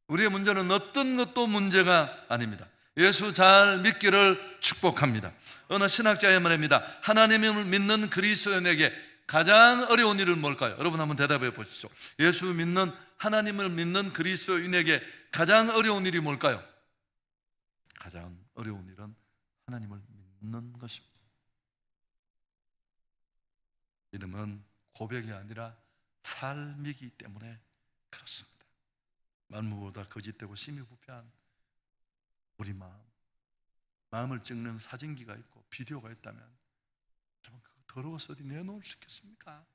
우리의 문제는 어떤 것도 문제가 아닙니다. 예수 잘 믿기를 축복합니다. 어느 신학자의 말입니다. 하나님을 믿는 그리스도인에게 가장 어려운 일은 뭘까요? 여러분 한번 대답해 보시죠. 예수 믿는, 하나님을 믿는 그리스도인에게 가장 어려운 일이 뭘까요? 가장 어려운 일은 하나님을 믿는 것입니다. 믿음은 고백이 아니라 삶이기 때문에 그렇습니다. 만무보다 거짓되고 심히 부패한 우리 마음을 찍는 사진기가 있고 비디오가 있다면 여러분, 그거 더러워서 어디 내놓을 수 있겠습니까?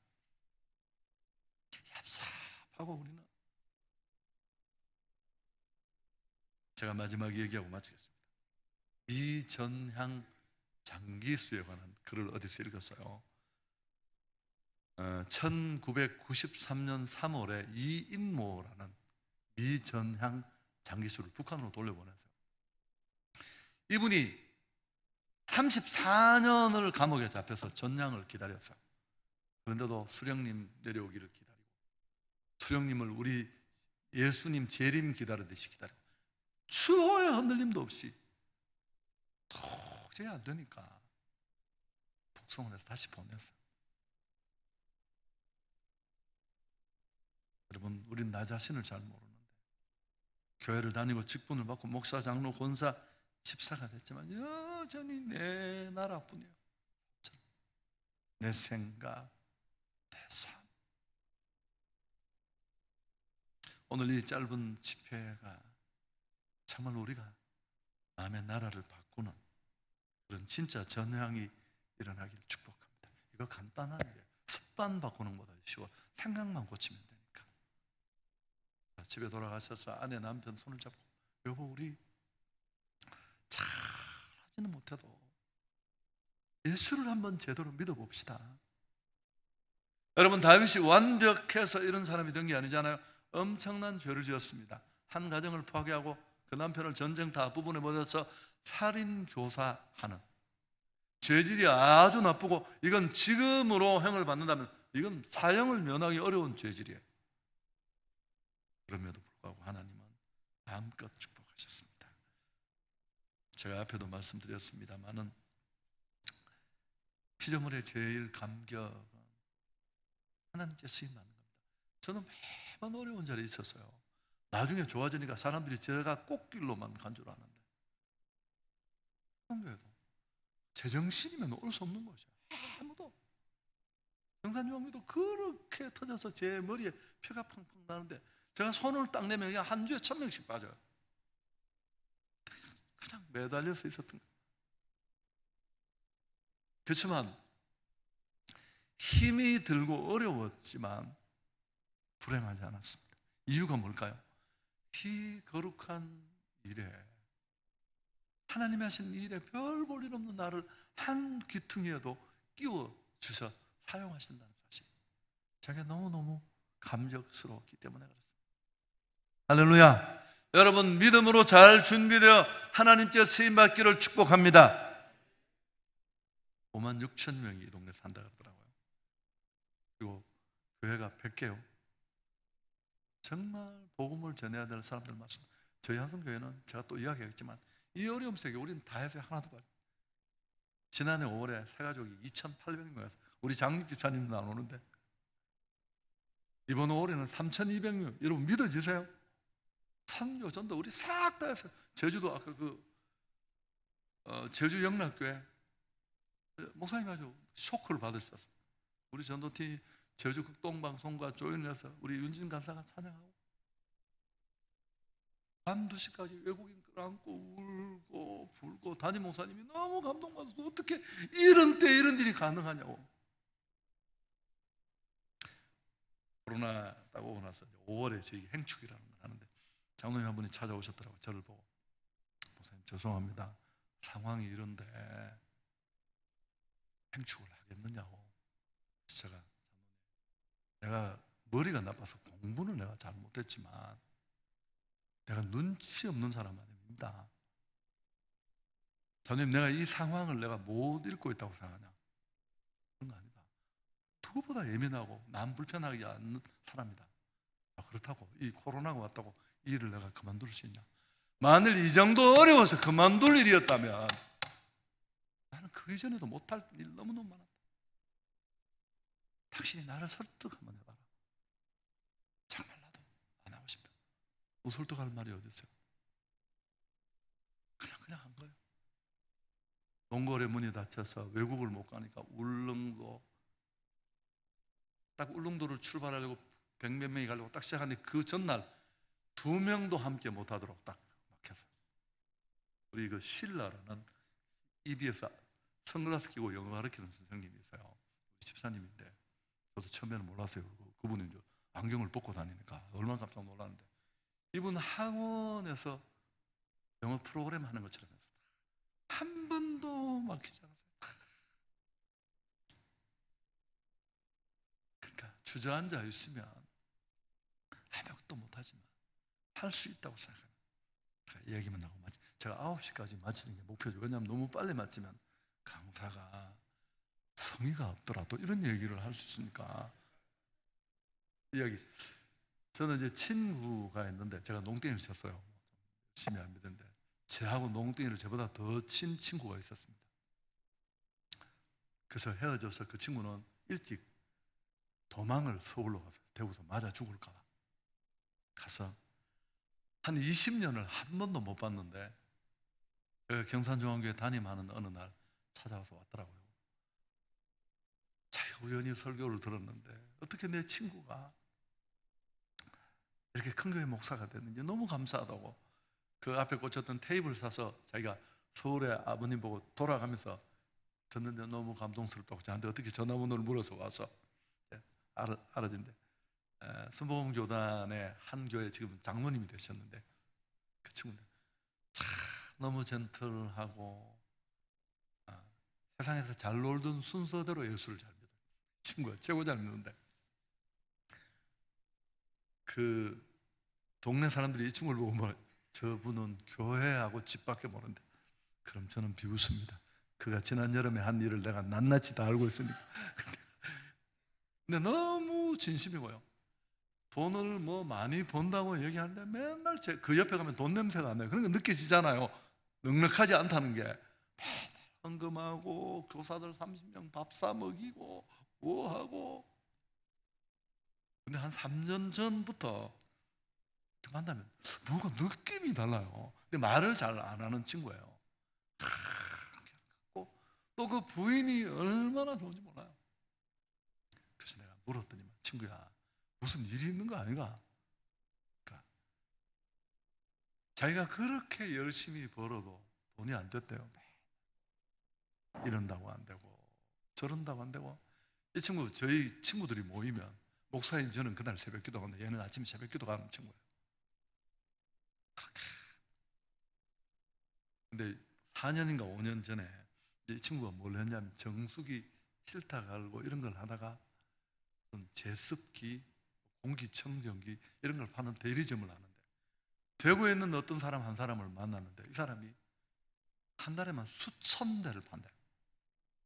얍삽하고 우리는. 제가 마지막에 얘기하고 마치겠습니다. 미전향 장기수에 관한 글을 어디서 읽었어요? 1993년 3월에 이인모라는 미전향 장기수를 북한으로 돌려보냈어요. 이분이 34년을 감옥에 잡혀서 전향을 기다렸어요. 그런데도 수령님 내려오기를 기다리고, 수령님을 우리 예수님 재림 기다리듯이 기다리고, 추호의 흔들림도 없이 도저히 안 되니까 북송을 해서 다시 보냈어요. 여러분, 우린 나 자신을 잘 모르는데 교회를 다니고 직분을 받고 목사, 장로, 권사, 집사가 됐지만 여전히 내 나라뿐이에요. 내 생각, 내 삶. 오늘 이 짧은 집회가 정말 우리가 남의 나라를 바꾸는 그런 진짜 전향이 일어나길 축복합니다. 이거 간단한 일이에요. 습관 바꾸는 것보다 쉬워. 생각만 고치면 되니까. 집에 돌아가셔서 아내, 남편 손을 잡고, 여보, 우리 잘 하지는 못해도 예수를 한번 제대로 믿어봅시다. 여러분, 다윗이 완벽해서 이런 사람이 된 게 아니잖아요. 엄청난 죄를 지었습니다. 한 가정을 파괴하고 그 남편을 전쟁터 앞부분에 보내서 살인교사하는 죄질이 아주 나쁘고, 이건 지금으로 형을 받는다면 이건 사형을 면하기 어려운 죄질이에요. 그럼에도 불구하고 하나님은 마음껏 축복하셨습니다. 제가 앞에도 말씀드렸습니다마는 피조물의 제일 감격은 하나님께 쓰임받는 겁니다. 저는 매번 어려운 자리에 있었어요. 나중에 좋아지니까 사람들이 제가 꽃길로만 간 줄 아는데, 그런 거에도 제정신이면 올 수 없는 것이야. 아무도. 정산요원도 그렇게 터져서 제 머리에 펴가 펑펑 나는데, 제가 손을 딱 내면 그냥 한 주에 1,000명씩 빠져요. 그냥 매달려서 있었던 거예요. 그렇지만 힘이 들고 어려웠지만 불행하지 않았습니다. 이유가 뭘까요? 이 거룩한 일에, 하나님이 하신 일에 별 볼 일 없는 나를 한 귀퉁이에도 끼워 주셔 사용하신다는 사실, 제가 너무너무 감격스러웠기 때문에 그렇습니다. 할렐루야. 여러분, 믿음으로 잘 준비되어 하나님께 쓰임받기를 축복합니다. 56,000명이 이 동네에 산다 그러더라고요. 그리고 교회가 100개요. 정말 복음을 전해야 될 사람들 많습니다. 저희 한성교회는 제가 또 이야기했지만 이 어려움 속에 우리는 다 해서 하나도 봐요. 지난해 5월에 새 가족이 2,800명 와서 우리 장립 집사님 나오는데, 이번 5월에는 3,200명. 여러분 믿어지세요? 선교 전도 우리 싹 다 했어요. 제주도 아까 제주 영락교회 목사님 아주 쇼크를 받으셨어요. 우리 전도팀 제주 극동방송과 조인해서 우리 윤진 간사가 찬양하고 밤 2시까지 외국인 끌어안고 울고 불고, 담임 목사님이 너무 감동받아서 어떻게 이런 때 이런 일이 가능하냐고. 코로나 딱 오고 나서 5월에 저희 행축이라는 걸 하는데 장로님 한 분이 찾아오셨더라고요. 저를 보고, 목사님 죄송합니다, 상황이 이런데 행축을 하겠느냐고. 제가 내가 머리가 나빠서 공부는 내가 잘 못했지만 내가 눈치 없는 사람 아닙니다. 장로님, 내가 이 상황을 내가 못 읽고 있다고 생각하냐? 그런 거 아니다. 누구보다 예민하고 남 불편하게 않는 사람이다. 그렇다고 이 코로나가 왔다고 이 일을 내가 그만둘 수 있냐? 만일 이 정도 어려워서 그만둘 일이었다면 나는 그 이전에도 못할 일 너무너무 많았다. 당신이 나를 설득하면 해봐라. 정말 나도 안 하고 싶다. 뭐 설득할 말이 어디 있어요? 그냥 한 거예요. 동거래 문이 닫혀서 외국을 못 가니까 울릉도, 딱 울릉도를 출발하려고 100몇 명이 가려고 딱 시작하는데 그 전날 2명도 함께 못 하도록 딱 막혔어요. 우리 그 쉴라라는 EBS 선글라스 끼고 영어 가르치는 선생님이 있어요. 우리 집사님인데 저도 처음에는 몰랐어요. 그분이 이제 안경을 벗고 다니니까 얼마나 깜짝 놀랐는데, 이분 학원에서 영어 프로그램 하는 것처럼 했어요. 한 번도 막히지 않았어요. 그러니까 주저앉아 있으면 아무것도 못하지만 할 수 있다고 생각합니다. 얘기만 하고 제가 9시까지 마치는 게 목표죠. 왜냐하면 너무 빨리 마치면 강사가 성의가 없더라도 이런 얘기를 할 수 있으니까. 이야기. 저는 이제 친구가 있는데 제가 농땡이를 쳤어요. 열심히 안 믿는데 제하고 농땡이를 저보다 더 친 친구가 있었습니다. 그래서 헤어져서 그 친구는 일찍 도망을 서울로 가서 대구에서 맞아 죽을까 봐 가서 한 20년을 한 번도 못 봤는데 경산중앙교회 담임하는 어느 날 찾아와서 왔더라고요. 자기가 우연히 설교를 들었는데 어떻게 내 친구가 이렇게 큰 교회 목사가 됐는지 너무 감사하다고 그 앞에 꽂혔던 테이블 사서 자기가 서울에 아버님 보고 돌아가면서 듣는데 너무 감동스럽다고 저한테 어떻게 전화번호를 물어서 와서 알아진대. 순복음교단의 한 교회 지금 장로님이 되셨는데 그 친구인데 참 너무 젠틀하고 세상에서 잘 놀던 순서대로 예수를 잘 믿어요. 친구가 최고 잘 믿는데 그 동네 사람들이 이 친구를 보고 뭐 저분은 교회하고 집밖에 모르는데 그럼 저는 비웃습니다. 그가 지난 여름에 한 일을 내가 낱낱이 다 알고 있으니까. 근데 너무 진심이고요. 돈을 뭐 많이 번다고 얘기하는데 맨날 그 옆에 가면 돈 냄새가 안 나요. 그런 거 느껴지잖아요. 넉넉하지 않다는 게. 맨날 헌금하고 교사들 30명 밥 사 먹이고 뭐 하고. 근데 한 3년 전부터 만나면 뭔가 느낌이 달라요. 근데 말을 잘 안 하는 친구예요. 또 그 부인이 얼마나 좋은지 몰라요. 그래서 내가 물었더니 친구야, 무슨 일이 있는 거 아닌가? 그러니까 자기가 그렇게 열심히 벌어도 돈이 안 됐대요. 이런다고 안 되고 저런다고 안 되고. 이 친구, 저희 친구들이 모이면 목사님 저는 그날 새벽 기도 가는데 얘는 아침 새벽 기도 가는 친구예요. 근데 4년인가 5년 전에 이 친구가 뭘 했냐면 정수기 실타 갈고 이런 걸 하다가 제습기, 공기청정기 이런 걸 파는 대리점을 하는데, 대구에 있는 어떤 사람 한 사람을 만났는데 이 사람이 한 달에만 수천 대를 판대요.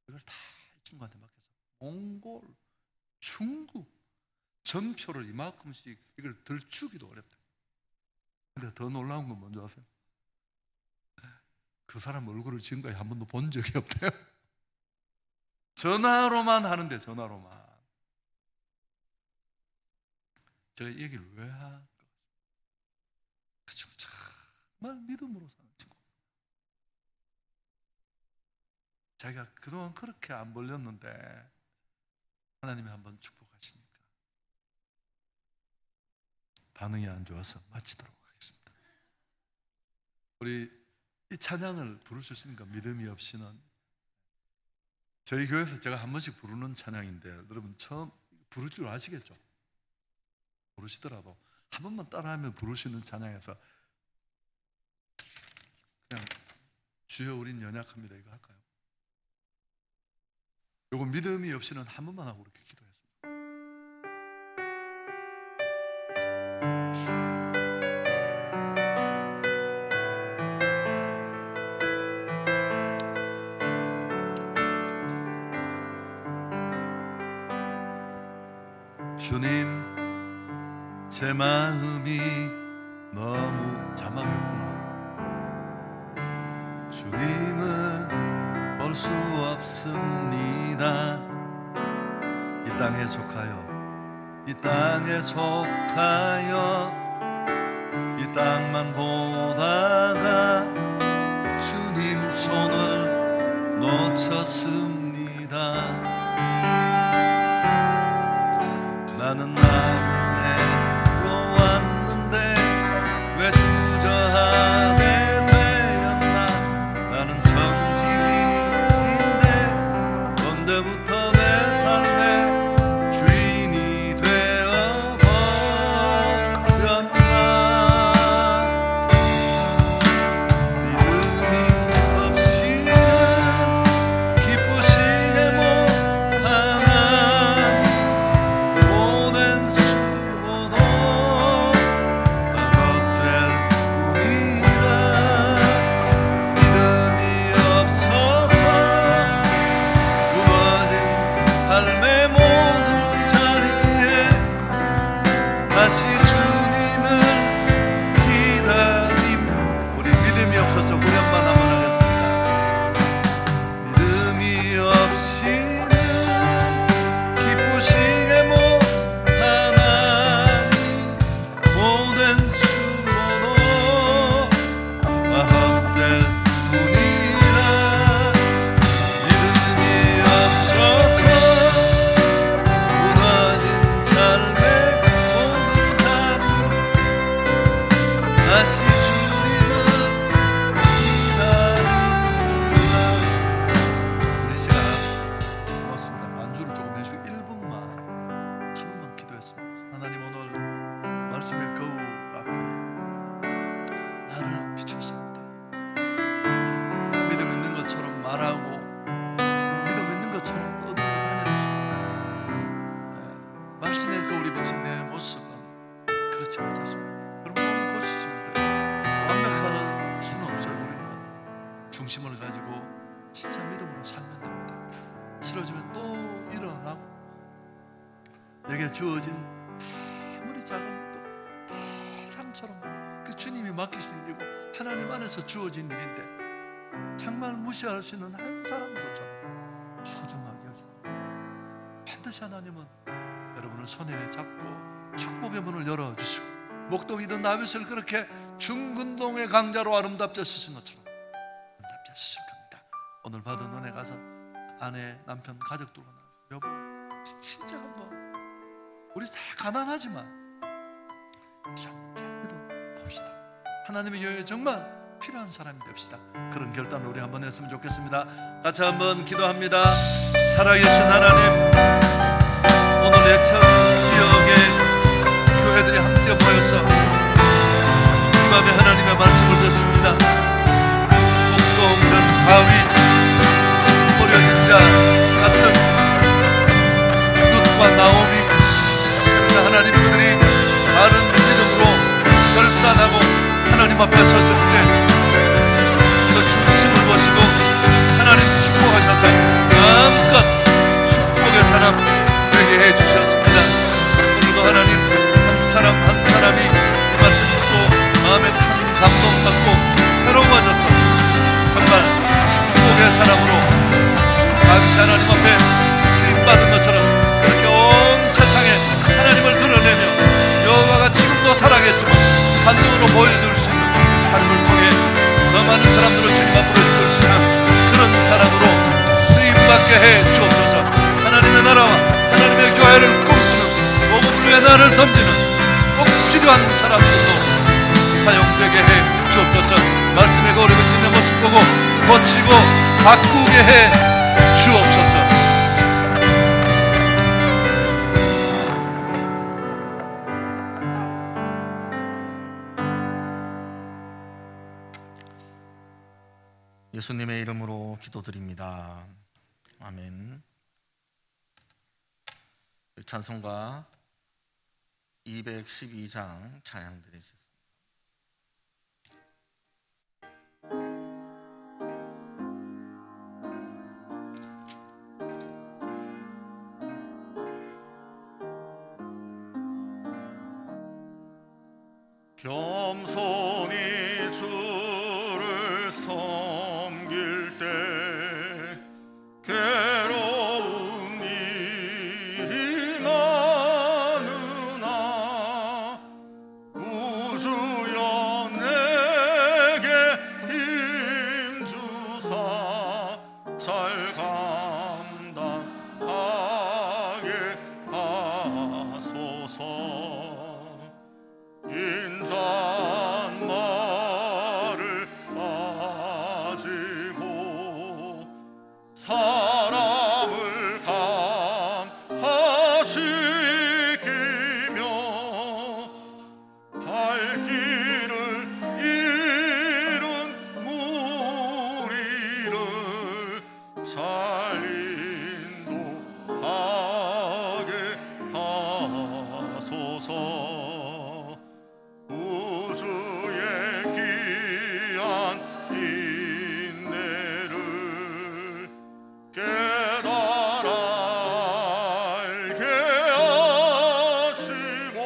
이걸 다 이 친구한테 맡겨서 몽골, 중국 전표를 이만큼씩 이걸 들추기도 어렵다. 근데 더 놀라운 건 뭔지 아세요? 그 사람 얼굴을 지금까지 한 번도 본 적이 없대요. 전화로만 하는데, 전화로만. 제가 이 얘기를 왜 할까? 그 친구 정말 믿음으로 사는 친구. 자기가 그동안 그렇게 안 벌렸는데 하나님이 한번 축복하시니까 반응이 안 좋아서 마치도록 하겠습니다. 우리 이 찬양을 부를 수 있습니까? 믿음이 없이는. 저희 교회에서 제가 한 번씩 부르는 찬양인데 여러분 처음 부를 줄 아시겠죠? 부르시더라도 한 번만 따라하면 부를 수 있는 찬양에서 그냥 주여 우린 연약합니다 이거 할까요? 요거 믿음이 없이는 한 번만 하고 이렇게 기도했습니다. 주님, 제 마음이 너무 자막이구나. 주님을 볼 수 없습니다. 이 땅에 속하여, 이 땅에 속하여, 이 땅만 보다가 주님 손을 놓쳤습니다. 나는 나무내로 왔는데 왜 주저하게 되었나. 나는 정직인데 언제부터 내 삶의 주인이 되어버렸나. 믿음이 없이는 기쁘시게 못하나. 모든 수고도 다 헛될 뿐이라. 믿음이 없어서 무너진 삶의 모든 자리에 다시 주님을 기다림. 우리 믿음이 없어서 후렴만 한번 하겠습니다. 믿음이 없이는 기쁘시게 못하나. 모든 수고도 다 헛될 뿐이라. 믿음이 없어서 무너진 삶의 모든 자리 다시 주님을 기다립니다. 우리 시간 고맙습니다. 반주를 조금 해주고 1분만 한 번만 기도했습니다. 하나님, 오늘 말씀의 거울 앞에 나를 비추셨습니다. 믿음 있는 것처럼 말하고 믿음 있는 것처럼 떠들고 다녔지만 말씀의 거울이 비친 내 모습은 그렇지 못했습니다. 여러분 고치시면 돼요. 완벽할 수는 없어요. 우리는 중심을 가지고 진짜 믿음으로 살면 됩니다. 쓰러지면 또 일어나고, 내게 주어진 아무리 작은 것도 대상처럼 그 주님이 맡기신 일이고 하나님 안에서 주어진 일인데 정말 무시할 수 있는 한 사람조차도 소중하게 여기고, 반드시 하나님은 여러분을 손에 잡고 축복의 문을 열어주시고 목동이든 나빗을 그렇게 중근동의 강자로 아름답게 쓰신 것처럼 아름답게 쓰실 겁니다. 오늘 받은 은혜 가서 아내, 남편, 가족들과 여보, 진짜 한번 우리 다 가난하지만 잘 믿어 봅시다. 하나님의 교회에 정말 필요한 사람이 됩시다. 그런 결단을 우리 한번 했으면 좋겠습니다. 같이 한번 기도합니다. 살아계신 하나님, 오늘 예천 지역의 교회들이 함께 모여서 이 밤에 하나님의 말씀을 듣습니다. 목동은 바위, 버려진 자 같은 룻과 나오미, 그러나 하나님 그들이 바른 믿음으로 결단하고 하나님 앞에 섰을 때 그 중심을 보시고 하나님 축복하셔서 마음껏 축복의 사람 되게 해주셨습니다. 오늘도 하나님 한 사람 한 사람이 이 말씀 듣고 마음에 큰 감동받고 새로워져서 정말 축복의 사람으로 다윗이 하나님 앞에 쓰임받은 것처럼 그렇게 온 세상에 하나님을 드러내며 여호와가 지금도 살아계심을 반증으로 보여줄 수 있는 삶을 통해 더 많은 사람들을 주님 앞으로 이끌 수 있는 그런 사람으로 쓰임받게 해 주옵소서. 하나님의 나라와 하나님의 교회를 꿈꾸는 복음을 위해 나를 던지는 꼭 필요한 사람들로 사용되게 해 주옵소서. 말씀의 거울을 비친 내 모습 보고 고치고 바꾸게 해 주옵소서. 예수님의 이름으로 기도드립니다. 아멘. 찬송가 212장 찬양 드리겠습니다. 겸손히 주를 섬길 때 괴로운 일이 많으나 우주여 내게 힘주사 잘 감당하게 하소서. 인잣말을 가지고 사람을 감화시키며 갈 길을 잃은 무리를 잘 인도하게 하소서. 우주의 귀한 인내를 깨달아 알게 하시고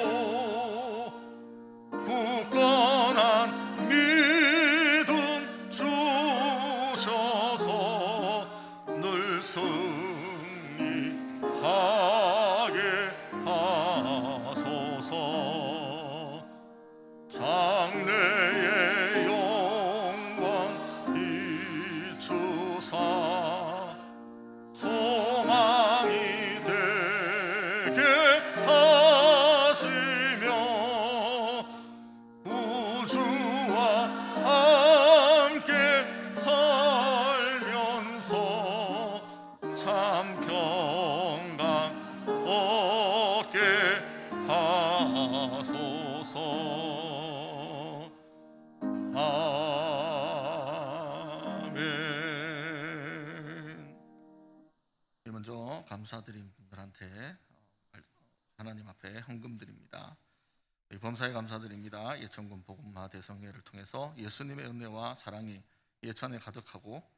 굳건한 믿음 주셔서 늘 승리하게 하소서. 장래의 영광 비추사 소망이 되게 하시며 우주와 함께 살면서 참 평강 얻게 하소서. 아멘. 먼저 감사드린 분들한테 하나님 앞에 헌금 드립니다. 범사에 감사드립니다. 예천군 복음화 대성회를 통해서 예수님의 은혜와 사랑이 예천에 가득하고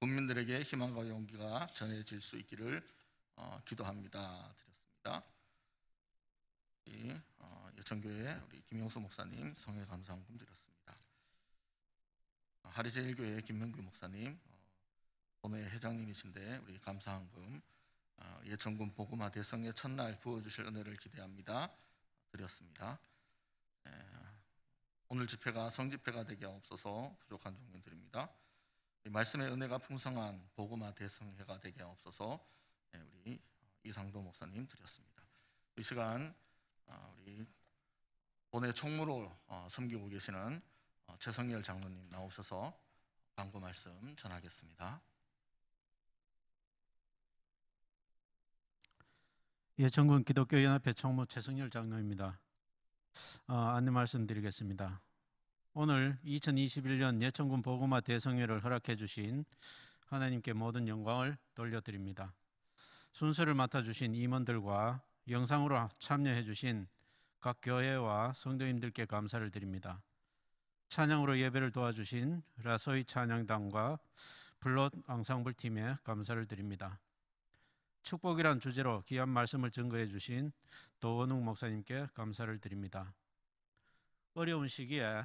국민들에게 희망과 용기가 전해질 수 있기를 기도합니다. 드렸습니다. 예천교회 우리 김용수 목사님 성회 감사헌금 드렸습니다. 하리제일교회 김명규 목사님 본회 회장님이신데 우리 감사헌금 예천군 복음화 대성회 첫날 부어주실 은혜를 기대합니다. 드렸습니다. 오늘 집회가 성집회가 되게 없어서 부족한 종류들입니다. 이 말씀의 은혜가 풍성한 복음화 대성회가 되게 없어서 우리 이상도 목사님 드렸습니다. 이 시간 우리 본회 총무로 섬기고 계시는 최성열 장로님 나오셔서 광고 말씀 전하겠습니다. 예천군 기독교연합회 총무 최성열 장로입니다. 안내 말씀드리겠습니다. 오늘 2021년 예천군 복음화 대성회를 허락해 주신 하나님께 모든 영광을 돌려드립니다. 순서를 맡아주신 임원들과 영상으로 참여해 주신 각 교회와 성도님들께 감사를 드립니다. 찬양으로 예배를 도와주신 라소이 찬양단과 블롯 앙상블 팀에 감사를 드립니다. 축복이란 주제로 귀한 말씀을 증거해 주신 도원웅 목사님께 감사를 드립니다. 어려운 시기에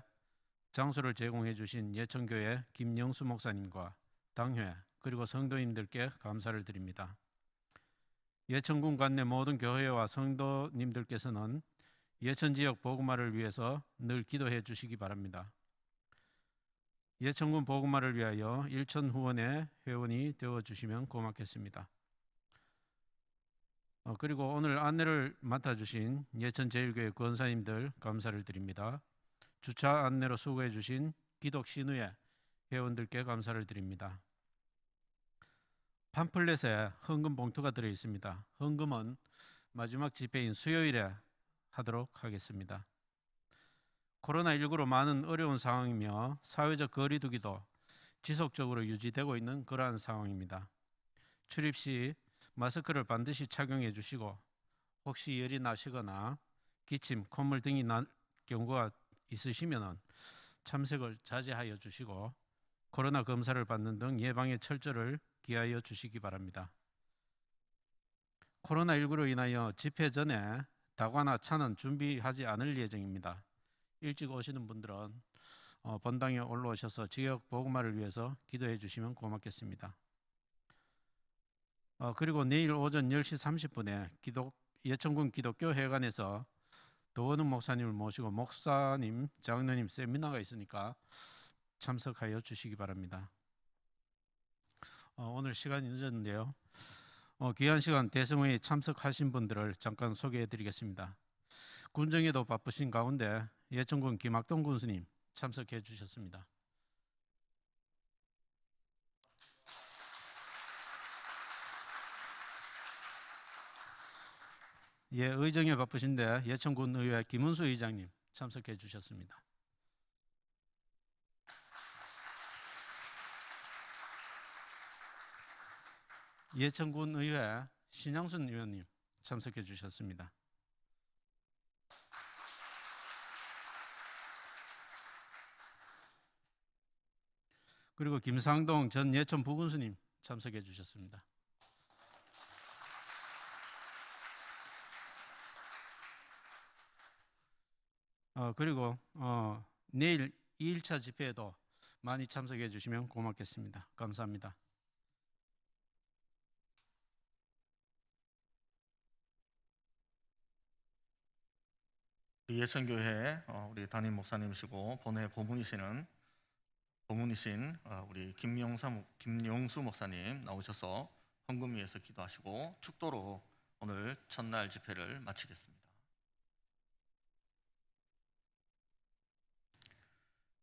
장소를 제공해 주신 예천교회 김영수 목사님과 당회 그리고 성도님들께 감사를 드립니다. 예천군 관내 모든 교회와 성도님들께서는 예천 지역 복음화를 위해서 늘 기도해 주시기 바랍니다. 예천군 복음화를 위하여 일천 후원의 회원이 되어 주시면 고맙겠습니다. 그리고 오늘 안내를 맡아주신 예천제일교회 권사님들 감사를 드립니다. 주차 안내로 수고해 주신 기독신우회 회원들께 감사를 드립니다. 팜플렛에 헌금 봉투가 들어 있습니다. 헌금은 마지막 집회인 수요일에 하도록 하겠습니다. 코로나19로 많은 어려운 상황이며 사회적 거리 두기도 지속적으로 유지되고 있는 그러한 상황입니다. 출입 시 마스크를 반드시 착용해 주시고 혹시 열이 나시거나 기침, 콧물 등이 날 경우가 있으시면 참석을 자제하여 주시고 코로나 검사를 받는 등 예방의 철저를 기하여 주시기 바랍니다. 코로나19로 인하여 집회 전에 다과나 차는 준비하지 않을 예정입니다. 일찍 오시는 분들은 본당에 올라오셔서 지역 복음화를 위해서 기도해 주시면 고맙겠습니다. 그리고 내일 오전 10시 30분에 예천군 기독교회관에서 도원웅 목사님을 모시고 목사님, 장로님 세미나가 있으니까 참석하여 주시기 바랍니다. 오늘 시간이 늦었는데요. 귀한 시간 대성회에 참석하신 분들을 잠깐 소개해 드리겠습니다. 군정에도 바쁘신 가운데 예천군 김학동 군수님 참석해 주셨습니다. 의정에 바쁘신데 예천군 의회 김은수 의장님 참석해 주셨습니다. 예천군 의회 신양순 의원님 참석해 주셨습니다. 그리고 김상동 전 예천 부군수님 참석해 주셨습니다. 그리고 내일 2일차 집회에도 많이 참석해 주시면 고맙겠습니다. 감사합니다. 예천교회 우리 담임 목사님이시고 본회 고문이신 우리 김용수 목사님 나오셔서 헌금 위해서 기도하시고 축도로 오늘 첫날 집회를 마치겠습니다.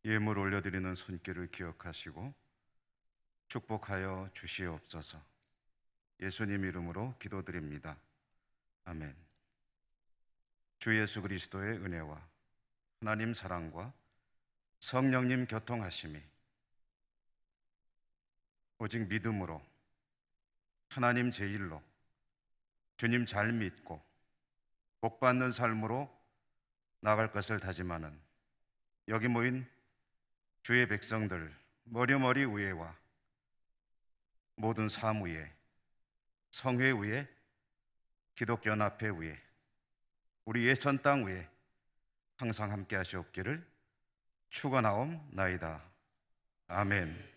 예물 올려드리는 손길을 기억하시고 축복하여 주시옵소서. 예수님 이름으로 기도드립니다. 아멘. 주 예수 그리스도의 은혜와 하나님 사랑과 성령님 교통하심이 오직 믿음으로 하나님 제일로 주님 잘 믿고 복받는 삶으로 나갈 것을 다짐하는 여기 모인 주의 백성들 머리머리 위에와 모든 사무에 성회 위에 기독연합회 위에 우리 예천 땅 위에 항상 함께 하시옵기를 축원하옵나이다. 아멘.